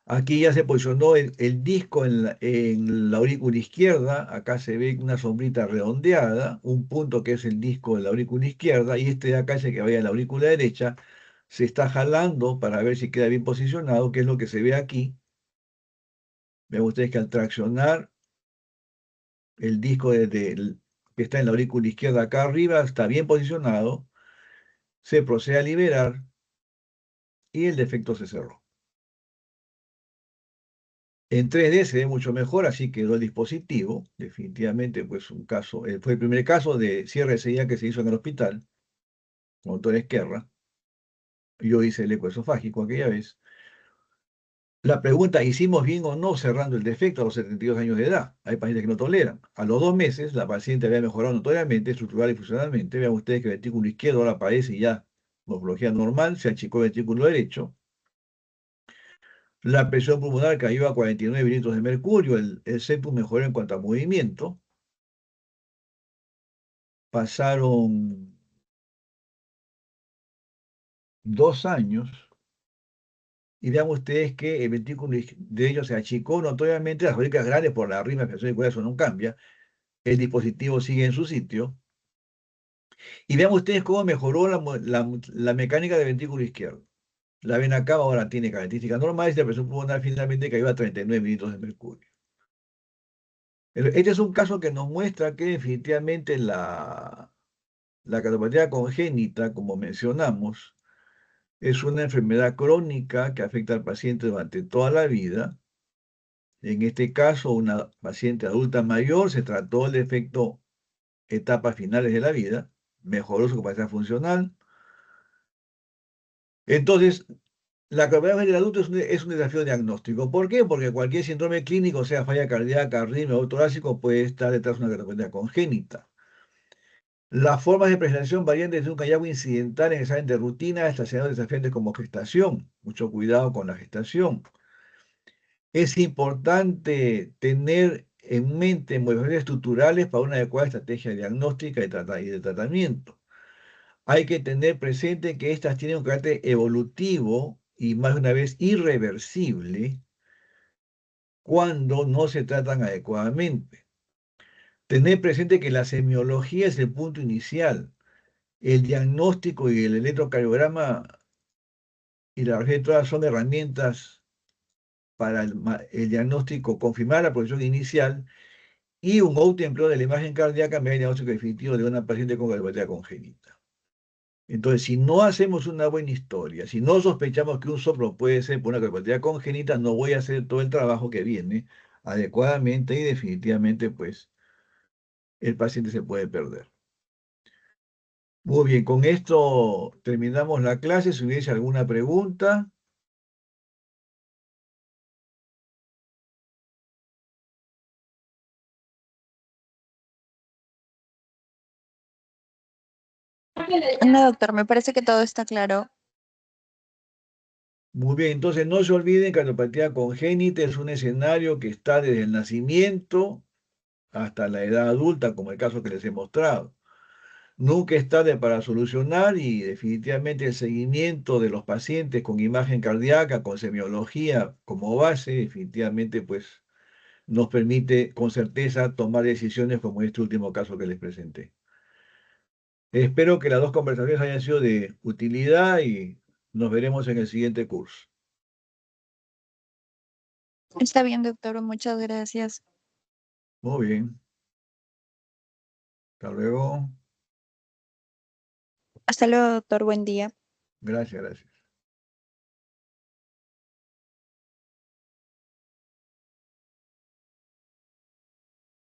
S1: Aquí ya se posicionó el disco en la aurícula izquierda, acá se ve una sombrita redondeada, un punto que es el disco de la aurícula izquierda, y este de acá es el que vaya a la aurícula derecha, se está jalando para ver si queda bien posicionado, que es lo que se ve aquí. Ven ustedes que al traccionar el disco que está en la aurícula izquierda acá arriba, está bien posicionado, se procede a liberar y el defecto se cerró. En 3D se ve mucho mejor, así quedó el dispositivo. Definitivamente, pues un caso, fue el primer caso de cierre de seguida que se hizo en el hospital, con doctor Esquerra. Yo hice el eco esofágico aquella vez. La pregunta, ¿hicimos bien o no cerrando el defecto a los 72 años de edad? Hay pacientes que no toleran. A los 2 meses, la paciente había mejorado notoriamente, estructural y funcionalmente. Vean ustedes que el ventrículo izquierdo ahora aparece ya morfología normal, se achicó el ventrículo derecho. La presión pulmonar cayó a 49 mililitros de mercurio, el septum mejoró en cuanto a movimiento. Pasaron 2 años y vean ustedes que el ventrículo derecho se achicó notoriamente, las aurículas grandes por la ritmia de eso no cambia, el dispositivo sigue en su sitio. Y vean ustedes cómo mejoró la mecánica del ventrículo izquierdo. La vena cava ahora tiene características normales y la presión pulmonar finalmente cayó a 39 mililitros de mercurio. Este es un caso que nos muestra que definitivamente la cardiopatía congénita, como mencionamos, es una enfermedad crónica que afecta al paciente durante toda la vida. En este caso, una paciente adulta mayor se trató el defecto etapas finales de la vida, mejoró su capacidad funcional. Entonces, la cardiopatía del adulto es un desafío diagnóstico. ¿Por qué? Porque cualquier síndrome clínico, sea falla cardíaca, arritmia o torácico, puede estar detrás de una cardiopatía congénita. Las formas de presentación varían desde un hallazgo incidental en examen de rutina hasta escenarios desafiantes como gestación. Mucho cuidado con la gestación. Es importante tener en mente modificaciones estructurales para una adecuada estrategia diagnóstica y de tratamiento. Hay que tener presente que estas tienen un carácter evolutivo y más de una vez irreversible cuando no se tratan adecuadamente. Tener presente que la semiología es el punto inicial. El diagnóstico y el electrocardiograma y la registradora son herramientas para el diagnóstico, confirmar la posición inicial y un autoempleo de la imagen cardíaca me da el diagnóstico definitivo de una paciente con cardiopatía congénita. Entonces, si no hacemos una buena historia, si no sospechamos que un soplo puede ser por una cardiopatía congénita, no voy a hacer todo el trabajo que viene adecuadamente y definitivamente, pues, el paciente se puede perder. Muy bien, con esto terminamos la clase. Si hubiese alguna pregunta.
S3: No, doctor, me parece que todo está claro.
S1: Muy bien, entonces no se olviden que la cardiopatía congénita es un escenario que está desde el nacimiento hasta la edad adulta, como el caso que les he mostrado. Nunca es tarde para solucionar y definitivamente el seguimiento de los pacientes con imagen cardíaca, con semiología como base, definitivamente pues nos permite con certeza tomar decisiones como este último caso que les presenté. Espero que las dos conversaciones hayan sido de utilidad y nos veremos en el siguiente curso.
S3: Está bien, doctor, muchas gracias.
S1: Muy bien. Hasta luego.
S3: Hasta luego, doctor, buen día.
S1: Gracias, gracias.